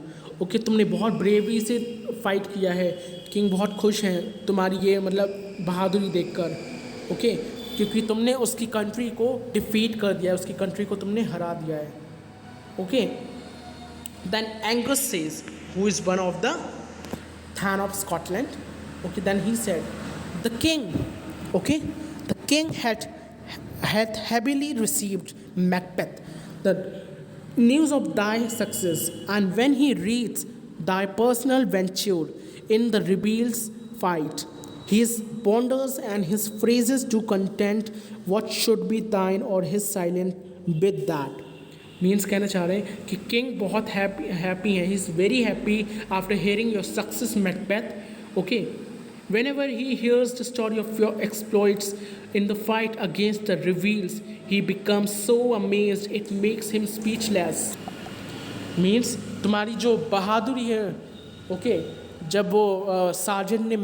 ओके, तुमने बहुत ब्रेवरी से फाइट किया है। किंग बहुत खुश हैं तुम्हारी ये मतलब बहादुरी देखकर। ओके, क्योंकि तुमने उसकी कंट्री को डिफीट कर दिया है, उसकी कंट्री को तुमने हरा दिया है। Okay, then Angus says who is one of the Than of Scotland. Okay, then he said, the king, okay, the king had heavily received Macbeth, the news of thy success, and when he reads thy personal venture in the rebels' fight, his wonders and his phrases to content what should be thine or his silent with that. Means कहना चाह रहे हैं कि किंग बहुत हैप्पी हैं, he is very happy after hearing your success Macbeth. Okay, when ever he hears the story of your exploits in the fight against the reveals he becomes so amazed it makes him speechless. Means तुम्हारी जो बहादुरी है, ओके, जब वो सार्जेंट ने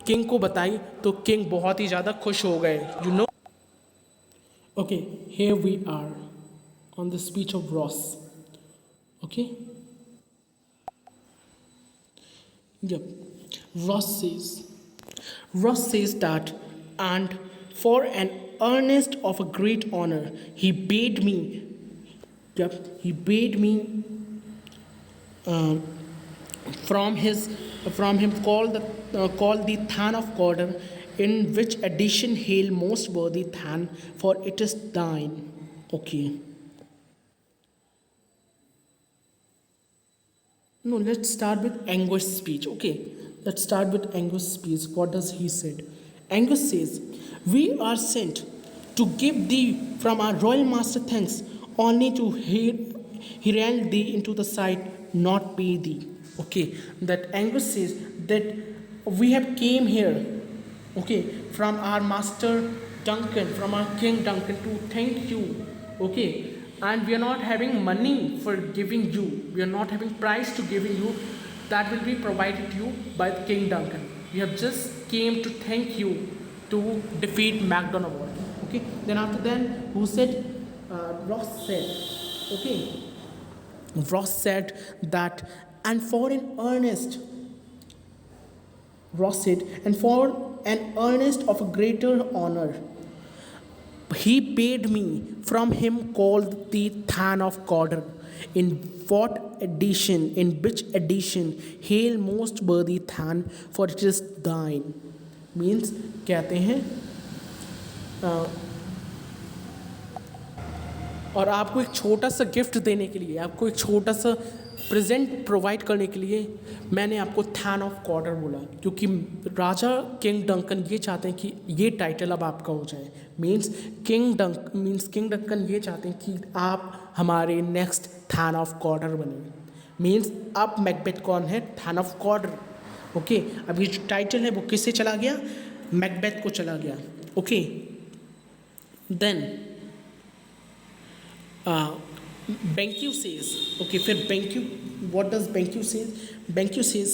किंग को बताई तो किंग बहुत ही ज़्यादा खुश हो गए, you know. Okay, here we are on the speech of Ross. Okay? Yep. Ross says that, and for an earnest of a great honor, he bade me, from him call the Than of Cawdor, in which addition hail most worthy Than, for it is thine. Okay. No, let's start with Angus' speech. Okay, let's start with Angus' speech. What does he said? Angus says, "We are sent to give thee from our royal master thanks, only to herald thee into the sight, not pay thee." Okay, that Angus says that we have came here, okay, from our master Duncan, from our King Duncan, to thank you. Okay. And we are not having money for giving you. We are not having price to giving you. That will be provided to you by King Duncan. We have just came to thank you to defeat MacDonald. Okay. Then after that, who said? Ross said. Okay. Ross said that, and for an earnest. Ross said, and for an earnest of a greater honor, he paid me from him called the Than of Cawdor, in which edition hail most worthy Than, for it is thine. Means कहते हैं और आपको एक छोटा सा गिफ्ट देने के लिए, आपको एक छोटा सा प्रेजेंट प्रोवाइड करने के लिए मैंने आपको थैन ऑफ कॉर्डर बोला, क्योंकि राजा किंग डंकन ये चाहते हैं कि ये टाइटल अब आपका हो जाए। मीन्स किंग डंकन ये चाहते हैं कि आप हमारे नेक्स्ट थैन ऑफ कॉर्डर बने। मीन्स अब मैकबेथ कौन है? Thane of Cawdor. ओके, अब ये जो टाइटल है वो किससे चला गया? मैकबेथ को चला गया। Okay, then Banquo says, okay, फिर Banquo, what does Banquo says? Banquo says,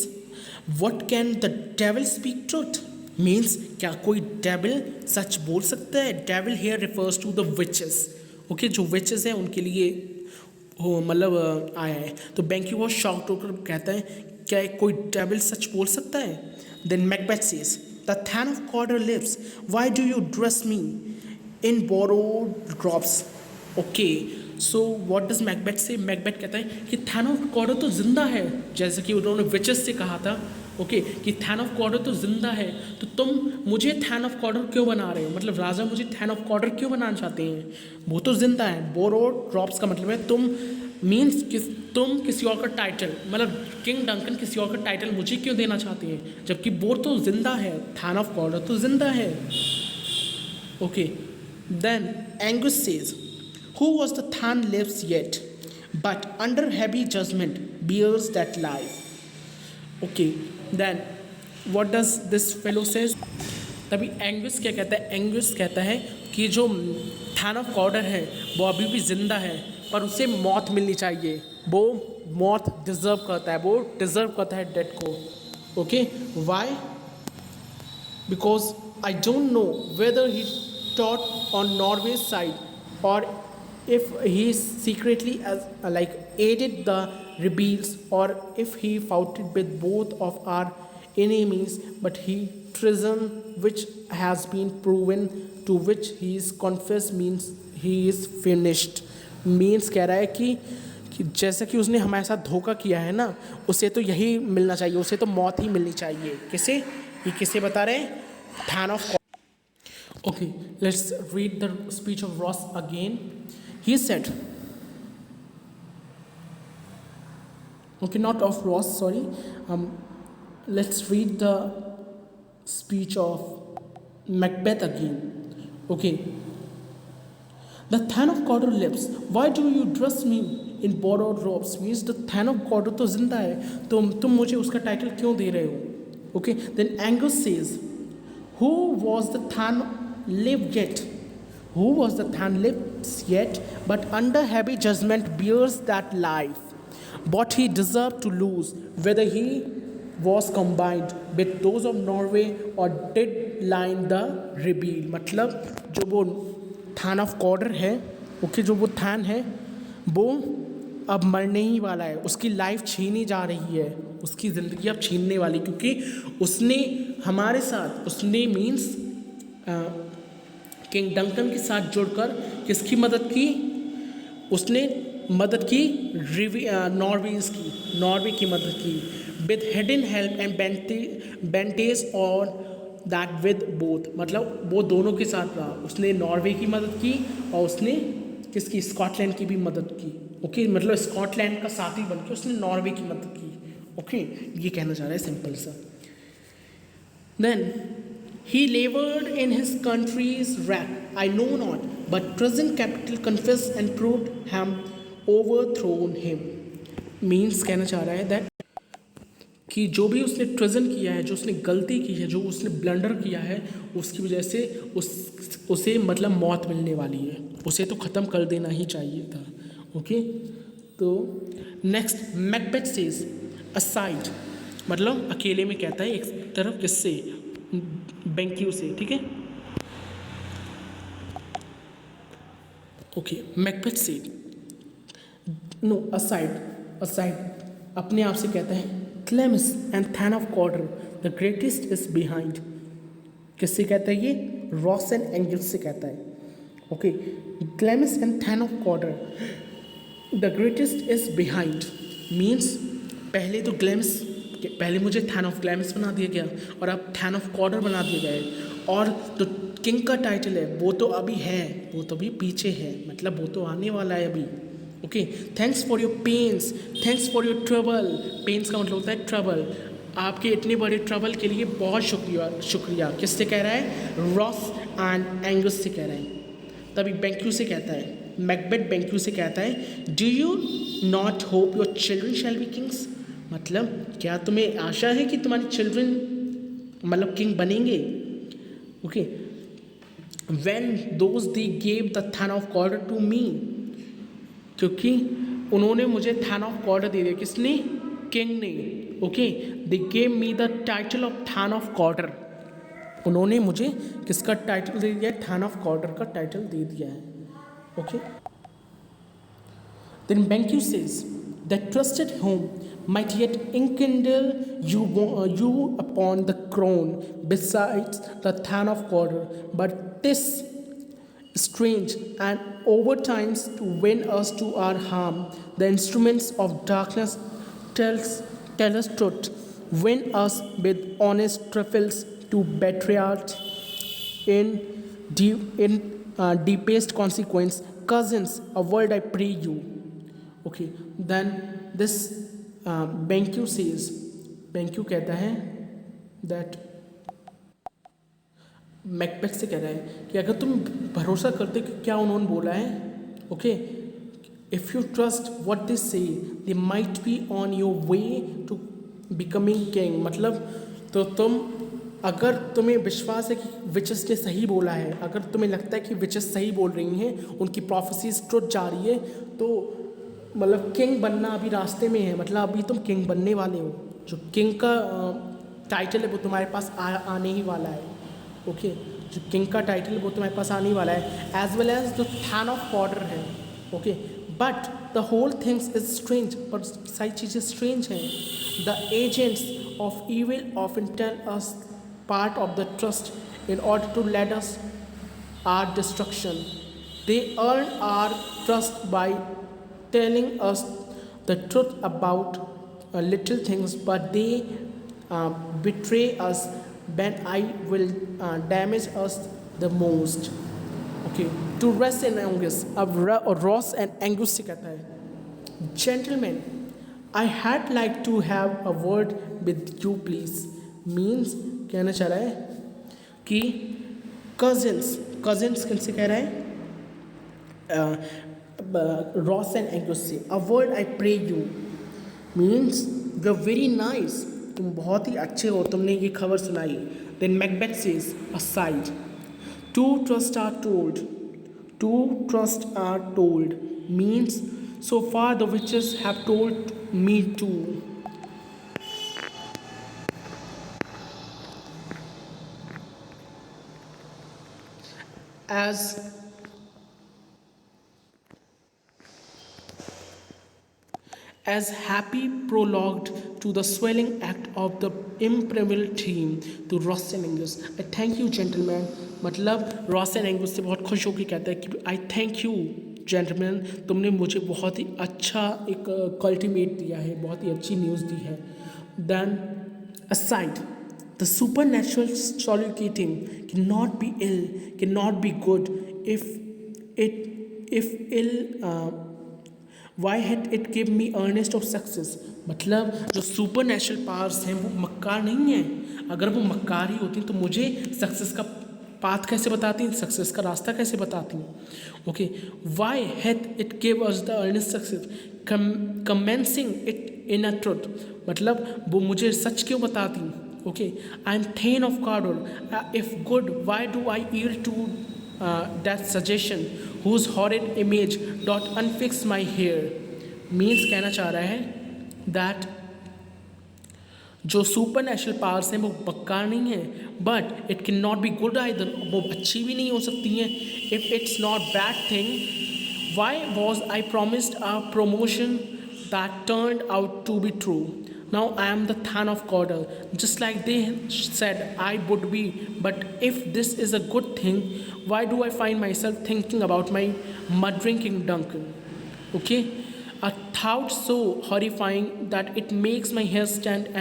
what can the devil speak truth? Means क्या कोई devil सच बोल सकता है? Devil here refers to the witches. Okay, जो witches हैं उनके लिए हो मतलब आया है। तो Banquo बहुत shocked होकर कहता है क्या कोई devil सच बोल सकता है? Then Macbeth says, the Than of Cawdor lives. Why do you dress me in borrowed robes? Okay, so what does Macbeth से? मैकबेथ कहता है कि थैन ऑफ कॉर्डर तो जिंदा है, जैसे कि उन्होंने विचेस से कहा था। ओके, कि थैन ऑफ कॉर्डर तो जिंदा है, तो तुम मुझे थैन ऑफ कॉर्डर क्यों बना रहे हो? मतलब राजा मुझे थैन ऑफ कॉर्डर क्यों बनाना चाहते हैं? वो तो जिंदा है। बोरोड ड्रॉप्स का मतलब है तुम, मीन्स तुम किसी और का टाइटल, मतलब किंग डंकन किसी और का टाइटल मुझे क्यों देना चाहते हैं, जबकि बोर तो जिंदा है, थैन ऑफ कॉर्डर तो जिंदा है। Okay, then Angus says, who was the Than lives yet, but under heavy judgment bears that life. Okay, then what does this fellow says? तभी एंगस क्या कहता है? एंगस कहता है कि जो थैनोस कॉर्डर है वो अभी भी ज़िंदा है, पर उसे मौत मिलनी चाहिए, वो मौत डिज़र्व करता है, वो डिज़र्व करता है डेथ को। Okay, why? Because I don't know whether he taught on Norway's side or if he secretly like aided the rebels or if he fought with both of our enemies, but he treason which has been proven to which he is confessed means he is finished। Means कह रहा है कि जैसा कि उसने हमारे साथ धोखा किया है ना, उसे तो यही मिलना चाहिए, उसे तो मौत ही मिलनी चाहिए। किसे? ये किसे बता रहे हैं? Thanos. Okay, let's read the speech of Ross again. He said, okay, not of Ross, sorry. Let's read the speech of Macbeth again. Okay. The Thane of Cawdor lives. Why do you dress me in borrowed robes? Means the Thane of Cawdor तो जिंदा है, तो तुम मुझे उसका टाइटल क्यों दे रहे हो? Okay. Then Angus says, who was the Thane lived yet? Who was the Than lives yet, but under heavy judgment bears that life. What he deserved to lose, whether he was combined with those of Norway or did line the rebel। मतलब जो वो थान ऑफ कॉर्डर है, ओके, जो वो थान है वो अब मरने ही वाला है, उसकी लाइफ छीनी जा रही है, उसकी ज़िंदगी अब छीनने वाली, क्योंकि उसने हमारे साथ, उसने मीन्स किंग डंकन के साथ जुड़कर किसकी मदद की? उसने मदद की नॉर्वेज की, नॉर्वे की मदद की। विद हिडन हेल्प एंड बेंटेज और दैट विद बोथ, मतलब वो दोनों के साथ रहा, उसने नॉर्वे की मदद की और उसने किसकी? स्कॉटलैंड की भी मदद की। ओके, मतलब स्कॉटलैंड का साथी बनकर उसने नॉर्वे की मदद की। ओके, ये कहना चाह रहा है सिंपल सा। Then he labored in his country's wreck, I know not, but present capital confessed and proved him overthrown him। Means कहना चाह रहा है दैट कि जो भी उसने ट्रेजन किया है, जो उसने गलती की है, जो उसने ब्लंडर किया है, उसकी वजह से उसे मतलब मौत मिलने वाली है, उसे तो ख़त्म कर देना ही चाहिए था। ओके, तो नेक्स्ट मैकबेथ सेज असाइड, मतलब अकेले में कहता है एक तरफ, किससे? बेंक्यू से, ठीक है। Okay, Macbeth said no aside, aside अपने आप से कहता है Glamis and thane of Cawdor the greatest is behind. किससे कहता है ये? रॉस एंड एंगल्स से कहता है। Okay, Glamis and thane of Cawdor the greatest is behind means पहले तो ग्लेमिस, पहले मुझे थैन ऑफ ग्लैमिस बना दिया गया और अब थैन ऑफ कॉर्डर बना दिया गया है, और जो किंग का टाइटल है वो तो अभी है, वो तो अभी पीछे है, मतलब वो तो आने वाला है अभी। Okay, thanks for your pains, thanks for your trouble. Pains का मतलब होता है ट्रबल। आपके इतने बड़े ट्रबल के लिए बहुत शुक्रिया, शुक्रिया। किससे कह रहा है? रॉस एंड एंगस से कह रहा है। तभी बेंक्यू से कहता है, मैकबेथ बेंक्यू से कहता है, do you not hope your children shell be Kings? मतलब क्या तुम्हें आशा है कि तुम्हारे चिल्ड्रन मतलब किंग बनेंगे? Okay, when those they gave the thane of Cawdor to me, क्योंकि उन्होंने मुझे थैन ऑफ कॉर्डर दे दिया। किसने? किंग ने। Okay, they gave me the title of thane of Cawdor. उन्होंने मुझे किसका टाइटल दे दिया है? थैन ऑफ कॉर्डर का टाइटल दे दिया है। Okay, then Banquo says that trusted home might yet enkindle you upon the crown besides the Than of Cawdor, but 'tis strange and overtimes to win us to our harm. The instruments of darkness tell us truth, win us with honest trifles to betrayal in deepest consequence. Cousins, a word I pray you. Okay, then this Banquo says, Banquo कहता है दैट मैकबेथ से कह रहा है कि अगर तुम भरोसा करते कि क्या उन्होंने बोला है, okay, if you trust what they say they might be on your way to becoming king. मतलब तो तुम अगर तुम्हें विश्वास है कि विचेस ने सही बोला है, अगर तुम्हें लगता है कि विचेस सही बोल रही हैं, उनकी प्रोफेसीज ट्रुथ जा रही है, तो मतलब किंग बनना अभी रास्ते में है, मतलब अभी तुम किंग बनने वाले हो। जो किंग का टाइटल है वो तुम्हारे पास आने ही वाला है। ओके, जो किंग का टाइटल है वो तुम्हारे पास आने ही वाला है, एज वेल एज जो थैन ऑफ ऑर्डर है। Okay, but the whole things is strange, पर सारी चीज़ें स्ट्रेंज हैं। The agents of evil often tell us part of the trust in order to lead us our destruction. They earn our trust by telling us the truth about little things, but they betray us when I will damage us the most. Okay, to Ross and Angus, अब Ross and Angus से कहता है, gentlemen, I had like to have a word with you please. Means कहना चाह रहा है कि कजिन्स किनसे कह रहा है, रॉस एंड एंगस से। A word I pray you means you are very nice, तुम बहुत ही अच्छे हो, तुमने ये खबर सुनाई। Then Macbeth says aside, two truths are told means so far the witches have told me too. As happy prologued to the swelling act of the impregnable theme to Ross and Angus. I thank you gentlemen, मतलब रॉस एंड एंगस से बहुत खुश होकर कहता है कि आई थैंक यू जेंटलमैन, तुमने मुझे बहुत ही अच्छा एक कल्टीमेट दिया है, बहुत ही अच्छी न्यूज़ दी है। Then aside the supernatural solucating cannot be ill, cannot be good if ill, why had it give me earnest of success। मतलब जो सुपर नेचुरल पावर्स हैं वो मक्कार नहीं है, अगर वो मक्कार ही होती तो मुझे सक्सेस का पाथ कैसे बताती, सक्सेस का रास्ता कैसे बताती। Okay, why hath it give us the earnest success commencing it in a truth, मतलब वो मुझे सच क्यों बताती। Okay, I am Thane of Cardol. If good, why do I yield to that suggestion whose horrid image dot unfix my hair? Means कहना चाह रहा है that जो सुपर नेचुरल पावर्स हैं वो बक्कार नहीं है, but it can not be good either, वो अच्छी भी नहीं हो सकती हैं। If it's not bad thing, why was I promised a promotion that turned out to be true. Now I am the Than of Caudle, just like they said I would be. But if this is a good thing, why do I find myself thinking about my murdering King Duncan? Okay, a thought so horrifying that it makes my hair stand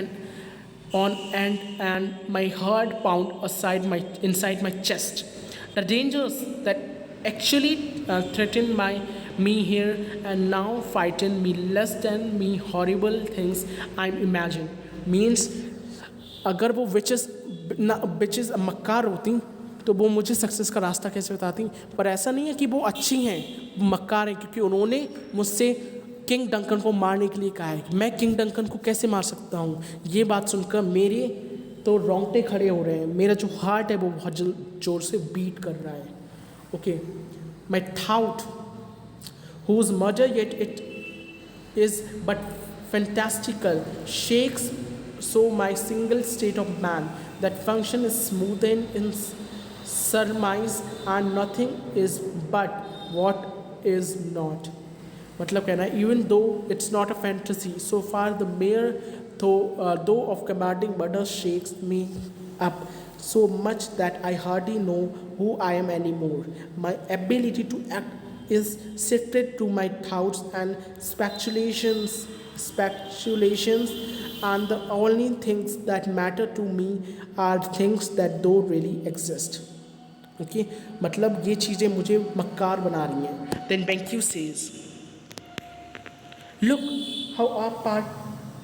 on end and my heart pound inside my chest. The dangers that actually threaten me here and now frighten me less than me horrible things I imagine। Means अगर वो विचेस मक्कार होती तो वो मुझे सक्सेस का रास्ता कैसे बताती, पर ऐसा नहीं है कि वो अच्छी हैं, मक्कार हैं, क्योंकि उन्होंने मुझसे किंग डंकन को मारने के लिए कहा है। मैं किंग डंकन को कैसे मार सकता हूँ। ये बात सुनकर मेरे तो रोंगटे खड़े हो रहे हैं, मेरा जो हार्ट है वो बहुत जोर से बीट कर रहा है। Okay, my thought whose murder yet it is but fantastical shakes so my single state of man that function is smoothened in surmise and nothing is but what is not। मतलब कहना है even though it's not a fantasy so far the mere though of commanding murder shakes me up so much that I hardly know who I am anymore। My ability to act is shifted to my thoughts and speculations, and the only things that matter to me are things that don't really exist। Okay, मतलब ये चीज़ें मुझे मक्कार बना रही हैं। Then Benkiu says, look how our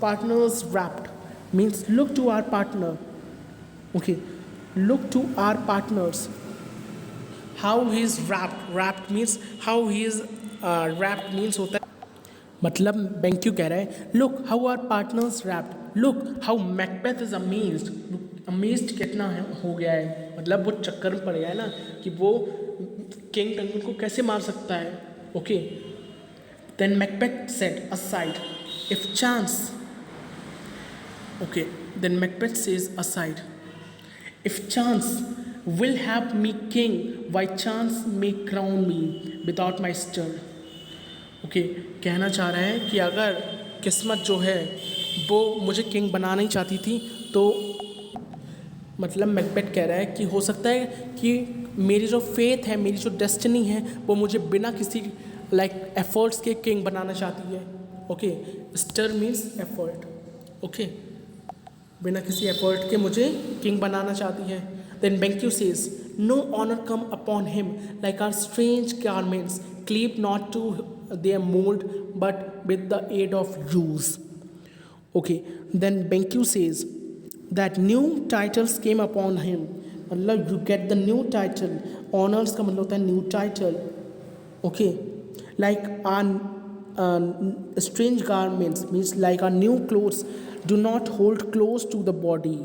partners wrapped, means look to our partner। Okay, look to our partners, how he is wrapped means how he is wrapped means होता है, मतलब बेंक्यू कह रहा है look how our partners rapt, look how Macbeth is amazed, amazed कितना हो गया है, मतलब वो चक्कर में पड़ गया है ना कि वो किंग डंकन को कैसे मार सकता है. Okay, then Macbeth said aside if chance. Okay, then Macbeth says aside if chance will have me king, why chance may crown me without my stir. Okay, कहना चाह रहे हैं कि अगर किस्मत जो है वो मुझे किंग बनाना ही चाहती थी, तो मतलब मैकबेथ कह रहा है कि हो सकता है कि मेरी जो फेथ है, मेरी जो डेस्टिनी है, वो मुझे बिना किसी एफर्ट्स के किंग बनाना चाहती है. Okay, stir means effort. Okay, बिना किसी एफर्ट के मुझे किंग बनाना चाहती है. Then Benkiu says, no honor come upon him like our strange garments, cleave not to their mold, but with the aid of use. Okay, then Benkiu says that new titles came upon him. मतलब you get the new title. Honors का मतलब होता है new title. Okay, like our strange garments means like our new clothes do not hold close to the body.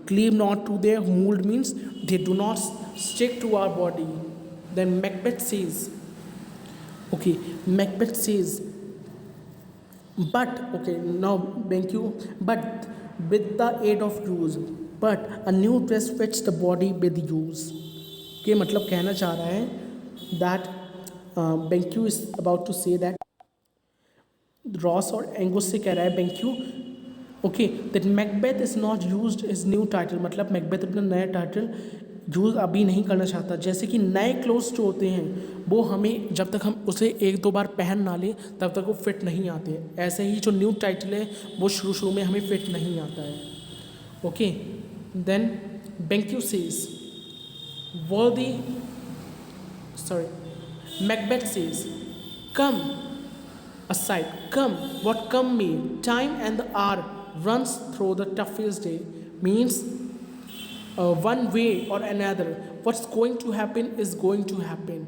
Cleave not to their mold means they do not stick to our body. Then Macbeth says, okay, Macbeth says, but, okay, now Benkiu, but with the aid of use, but a new dress fits the body with use. Okay, मतलब कहना चाह रहा है that Benkiu is about to say that Ross और एंगस से कह रहा है Banquo. Okay, that Macbeth is not used is new title, मतलब मैकबेथ अपना नया टाइटल यूज़ अभी नहीं करना चाहता. जैसे कि नए क्लोथ्स जो होते हैं वो हमें जब तक हम उसे एक दो बार पहन ना लें तब तक वो फिट नहीं आते. ऐसे ही जो न्यू टाइटल है वो शुरू में हमें फिट नहीं आता है. ओके, देन बेंक्यू सेज वर्दी, sorry, Macbeth says come aside, come what come may, time and the hour runs through the toughest day, means one way or another what's going to happen is going to happen.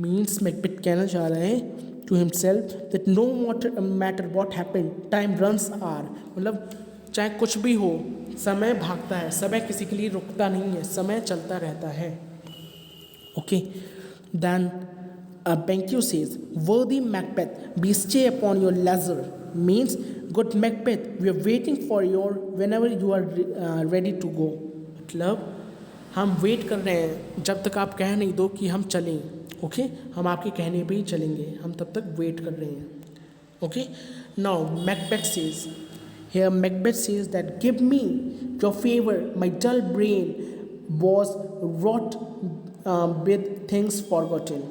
means Macbeth कहना चाह रहे हैं to himself that no matter what happen, time runs hour. मतलब चाहे कुछ भी हो, समय भागता है, समय किसी के लिए रुकता नहीं है, समय चलता रहता है. Okay, then Benkiu says, worthy Macbeth, bestow upon your leisure, means good Macbeth, we are waiting for your whenever you are ready to go. मतलब हम वेट कर रहे हैं जब तक आप कह नहीं दो कि हम चलें. ओके, हम आपके कहने पे ही चलेंगे, हम तब तक वेट कर रहे हैं. Okay, now Macbeth says, here Macbeth says that give me your favor, my dull brain was wrought with things forgotten.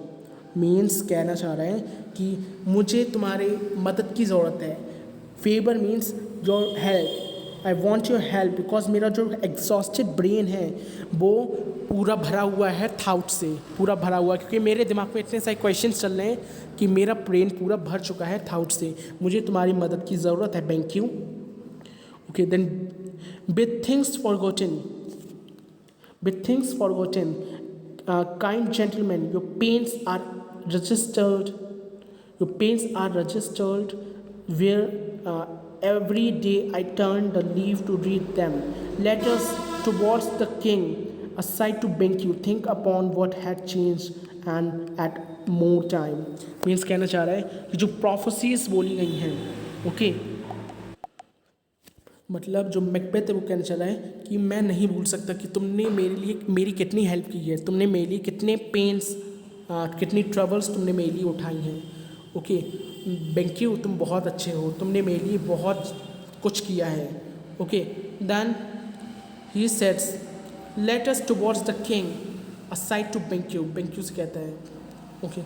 Means कहना चाह रहे हैं कि मुझे तुम्हारी मदद की ज़रूरत है. Favour means your help, I want your help because मेरा जो एग्जॉस्टेड ब्रेन है वो पूरा भरा हुआ है थाउट से, पूरा भरा हुआ है क्योंकि मेरे दिमाग में इतने सारे क्वेश्चंस चल रहे हैं कि मेरा ब्रेन पूरा भर चुका है थाउट से. मुझे तुम्हारी मदद की ज़रूरत है Banquo. Okay, then with things forgotten kind gentlemen, your pains are registered where every day I turn the leaf to read them. Letters towards the king, aside to Benkiu, think upon what had changed and at more time. Means कहना चाह रहा है कि जो प्रोफेसीज बोली गई हैं, ओके, मतलब जो मैकबेथ है वो कहना चाह रहा है कि मैं नहीं भूल सकता कि तुमने मेरे लिए मेरी कितनी हेल्प की है, तुमने मेरे लिए कितने पेन्स, कितनी ट्रबल्स तुमने मेरे लिए उठाई हैं. ओके, बेंक्यू तुम बहुत अच्छे हो, तुमने मेरे लिए बहुत कुछ किया है. ओके, देन ही सेड्स let us towards the king aside to Banquo. Banquo से कहता है okay,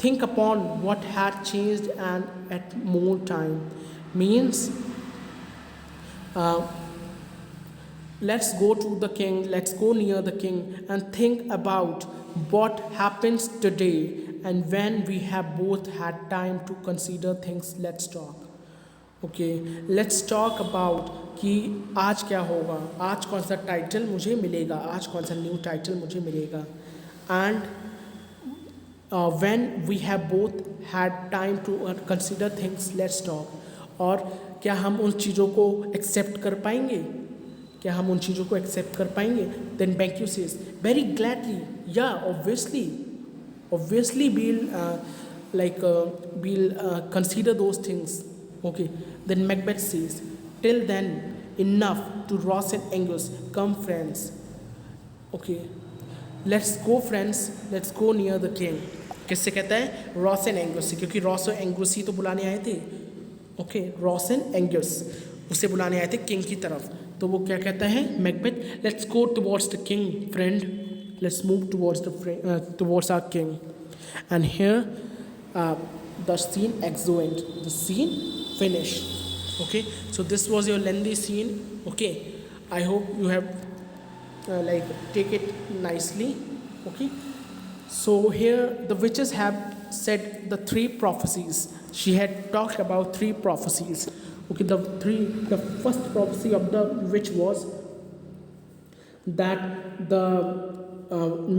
think upon what had changed and at more time. Means let's go to the king, let's go near the king and think about what happens today, and when we have both had time to consider things, let's talk. Okay, let's talk about कि आज क्या होगा, आज कौन सा टाइटल मुझे मिलेगा, आज कौन सा न्यू टाइटल मुझे मिलेगा, and when we have both had time to consider things, let's talk. और क्या हम उन चीज़ों को एक्सेप्ट कर पाएंगे क्या हम उन चीज़ों को एक्सेप्ट कर पाएंगे? Then Banquo says very gladly, या obviously we'll consider those things. Okay, then Macbeth says, till then enough to Ross and Angus, come friends. Okay, let's go friends, let's go near the king. किससे कहता है? रॉस एंड एंगस से, क्योंकि रॉस और एंगस ही तो बुलाने आए थे. ओके, रॉस एंड एंगस उसे बुलाने आए थे किंग की तरफ. तो वो क्या कहता है Macbeth? Let's go towards the king friend, let's move towards our king. And here the scene exeunt, the scene finished. Okay, so this was your lengthy scene. Okay, I hope you have take it nicely. Okay, so here the witches have said the three prophecies. She had talked about three prophecies. Okay, the first prophecy of the witch was that the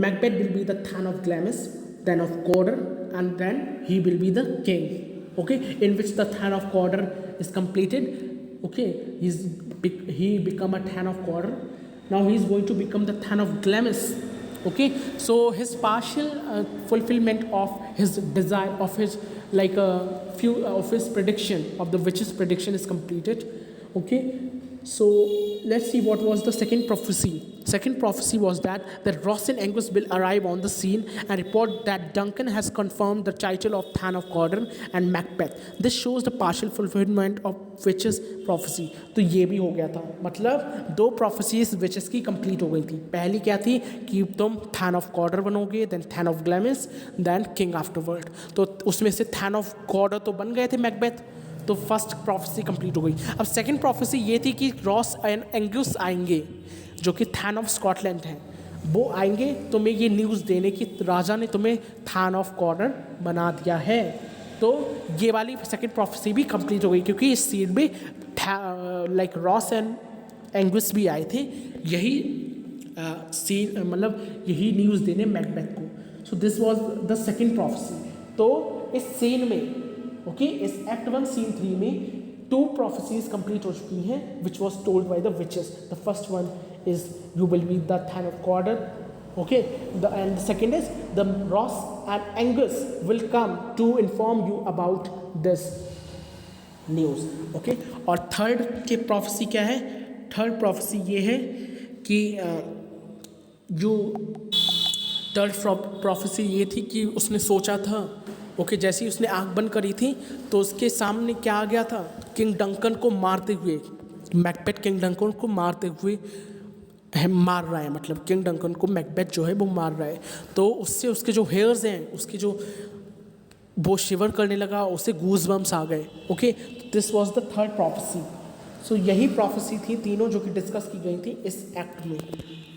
Macbeth will be the Thane of Glamis, then of Cawdor, and then he will be the king. Okay, in which the Thane of Cawdor is completed. Okay, he become a Thane of Cawdor. Now he is going to become the Thane of Glamis. Okay, so his partial fulfillment of his desire, of his of his prediction, of the witch's prediction is completed. Okay, so let's see what was the second prophecy. Second prophecy was that Ross and Angus will arrive on the scene and report that Duncan has confirmed the title of Thane of Cawdor and Macbeth. This shows the partial fulfillment of witches prophecy. तो ये भी हो गया था, मतलब दो prophecies witches की complete हो गई थी. पहली क्या थी कि तुम Thane of Cawdor बनोगे, then Thane of Glamis, then King afterward. तो उसमें से Thane of Cawdor तो बन गए थे Macbeth, तो फर्स्ट प्रोफेसी कंप्लीट हो गई. अब सेकंड प्रोफेसी ये थी कि रॉस एंड एंगस आएंगे जो कि थैन ऑफ स्कॉटलैंड हैं. वो आएंगे तुम्हें ये न्यूज़ देने की राजा ने तुम्हें थैन ऑफ कॉर्डर बना दिया है. तो ये वाली सेकंड प्रोफेसी भी कंप्लीट हो गई, क्योंकि इस सीन में रॉस एंड एंगस भी आए थे यही सीन, मतलब यही न्यूज़ देने मैकबेथ को. So this was the second prophecy. तो इस सीन में इस एक्ट 1 सीन 3 में 2 prophecies कंप्लीट हो चुकी हैं which was told by the witches. The first one is you will be the Thane of Cawdor. Okay, and the second is the Ross and Angus will come to inform you about this news. Okay, और थर्ड के prophecy क्या है? थर्ड prophecy ये है कि जो थर्ड prophecy ये थी कि उसने सोचा था जैसे ही उसने आँख बंद करी थी तो उसके सामने क्या आ गया था? किंग डंकन को मारते हुए, मैकबेथ किंग डंकन को मारते हुए मार रहा है, मतलब किंग डंकन को मैकबेथ जो है वो मार रहा है. तो उससे उसके जो हेयर्स हैं उसके जो वो शिवर करने लगा, उसे गूज बम्स आ गए. Okay, this was the third prophecy. So यही प्रोफेसी थी तीनों जो कि डिस्कस की गई थी इस एक्ट में.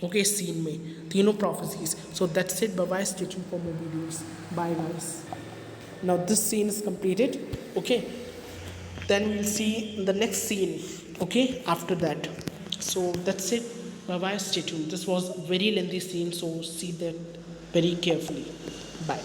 ओके, इस सीन में तीनों prophecies. So that's it. Bye stay tuned for more videos. Bye guys. Now this scene is completed. Okay, then we'll see the next scene. Okay, after that. So that's it. Bye bye. Stay tuned. This was a very lengthy scene, so see that very carefully. Bye.